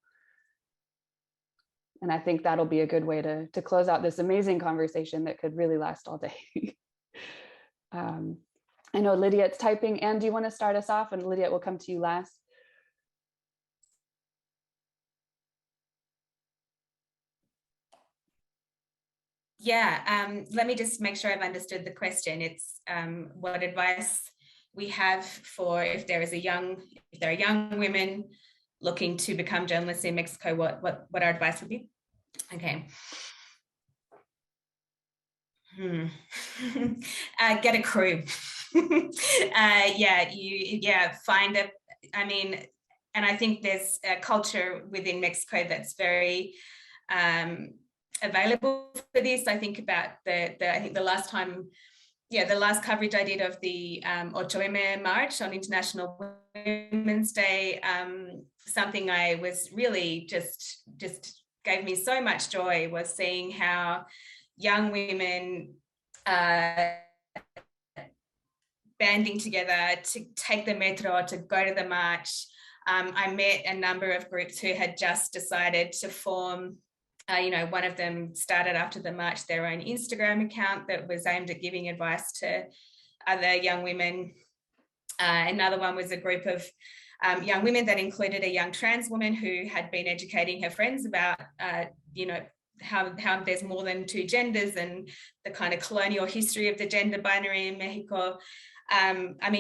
S2: And I think that'll be a good way to close out this amazing conversation that could really last all day. I know Lydia's typing. Anne, do you want to start us off? And Lydia, will come to you last.
S6: Yeah, let me just make sure I've understood the question. It's what advice we have for if there are young women looking to become journalists in Mexico, what our advice would be? Okay. Get a crew. Find a, I mean, and I think there's a culture within Mexico that's very available for this. I think about the last time, the last coverage I did of the 8M March on International Women's Day, something I was really just gave me so much joy was seeing how young women banding together to take the metro, to go to the march. I met a number of groups who had just decided to form, one of them started after the march their own Instagram account that was aimed at giving advice to other young women. Another one was a group of young women that included a young trans woman who had been educating her friends about, how there's more than two genders and the kind of colonial history of the gender binary in Mexico.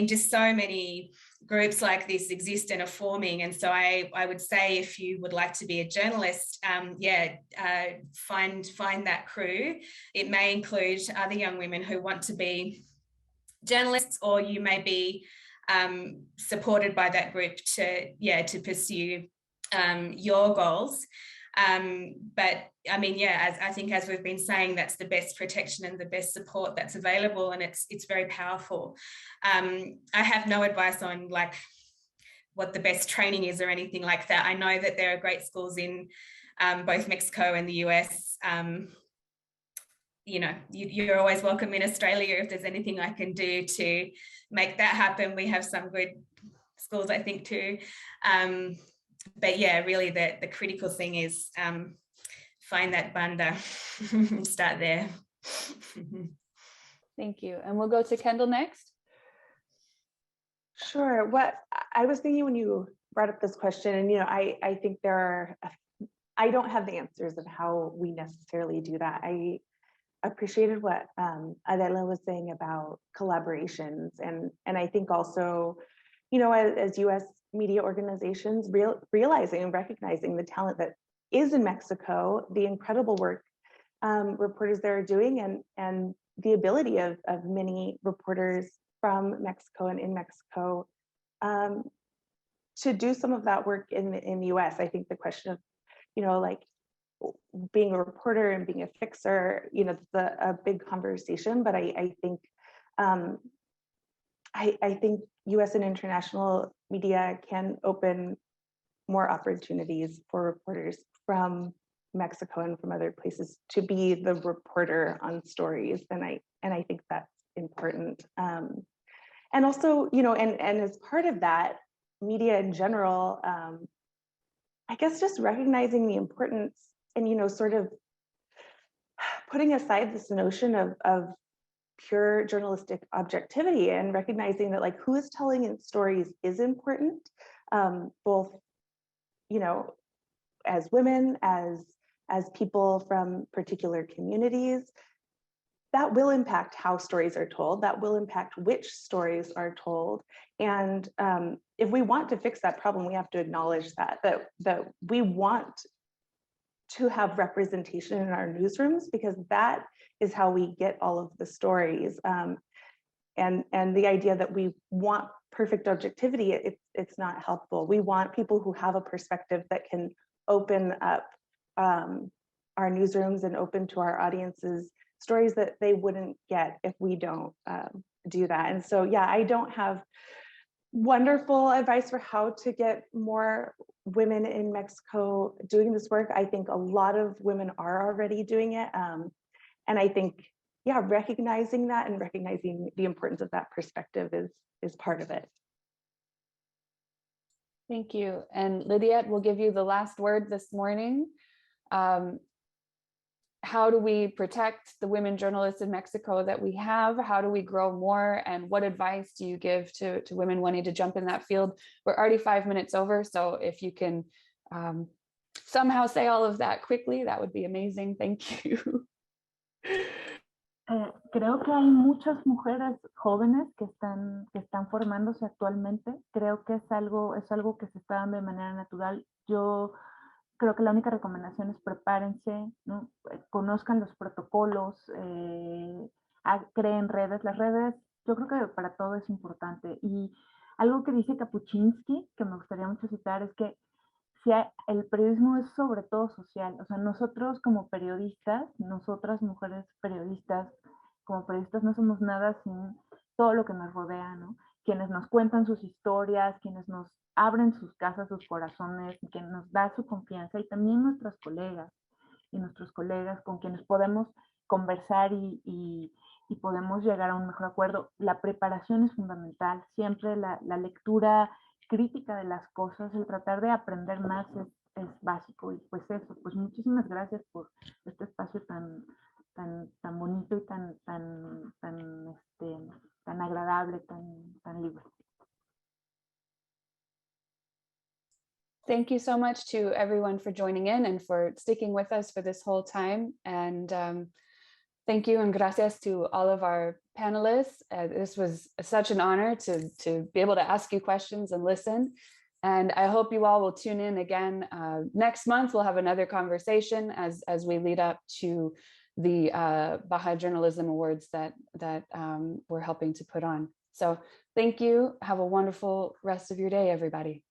S6: Just so many groups like this exist and are forming. And so I would say, if you would like to be a journalist, find that crew. It may include other young women who want to be journalists, or you may be supported by that group to pursue your goals. But I think, as we've been saying, that's the best protection and the best support that's available, and it's very powerful. I have no advice on like what the best training is or anything like that. I know that there are great schools in both Mexico and the US you know, you're always welcome in Australia if there's anything I can do to make that happen. We have some good schools, I think, too. But yeah, really the critical thing is find that banda, start there.
S2: Thank you. And we'll go to Kendall next.
S7: Sure. What I was thinking when you brought up this question, and I think I don't have the answers of how we necessarily do that. I appreciated what Adela was saying about collaborations, and I think also, as U.S. media organizations realizing and recognizing the talent that is in Mexico, the incredible work reporters there are doing, and the ability of many reporters from Mexico and in Mexico to do some of that work in the US. I think the question of, like being a reporter and being a fixer, it's a big conversation, but I think I think US and international media can open more opportunities for reporters from Mexico and from other places to be the reporter on stories, and I think that's important. And also, and as part of that, media in general, I guess just recognizing the importance and, sort of putting aside this notion of pure journalistic objectivity and recognizing that, like, who is telling its stories is important, both, as women, as people from particular communities. That will impact how stories are told. That will impact which stories are told. And if we want to fix that problem, we have to acknowledge that we want to have representation in our newsrooms, because that is how we get all of the stories. And the idea that we want perfect objectivity, it's not helpful. We want people who have a perspective that can open up our newsrooms and open to our audiences stories that they wouldn't get if we don't do that. And so, yeah, I don't have wonderful advice for how to get more women in Mexico doing this work. I think a lot of women are already doing it. And I think, yeah, recognizing that and recognizing the importance of that perspective is part of it.
S2: Thank you. And Lydia, we'll give you the last word this morning. How do we protect the women journalists in Mexico that we have? How do we grow more? And what advice do you give to women wanting to jump in that field? We're already 5 minutes over, so if you can somehow say all of that quickly, that would be amazing. Thank you.
S5: Creo que hay muchas mujeres jóvenes que están formándose actualmente. Creo que es algo que se está dando de manera natural. Yo creo que la única recomendación es prepárense, ¿no? Conozcan los protocolos, creen redes. Las redes, yo creo que para todo es importante. Y algo que dice Kapuczynski, que me gustaría mucho citar, es que el periodismo es sobre todo social. O sea, nosotros como periodistas, nosotras mujeres periodistas, como periodistas no somos nada sin todo lo que nos rodea, ¿no? Quienes nos cuentan sus historias, quienes nos abren sus casas, sus corazones, quien nos da su confianza, y también nuestras colegas y nuestros colegas con quienes podemos conversar y podemos llegar a un mejor acuerdo. La preparación es fundamental, siempre la lectura crítica de las cosas, el tratar de aprender más es básico. Y pues eso, pues muchísimas gracias por este espacio tan bonito y tan agradable, tan libre.
S2: Thank you so much to everyone for joining in and for sticking with us for this whole time. And thank you and gracias to all of our panelists. This was such an honor to be able to ask you questions and listen. And I hope you all will tune in again. Next month, we'll have another conversation as we lead up to the Baja Journalism Awards that we're helping to put on. So thank you. Have a wonderful rest of your day, everybody.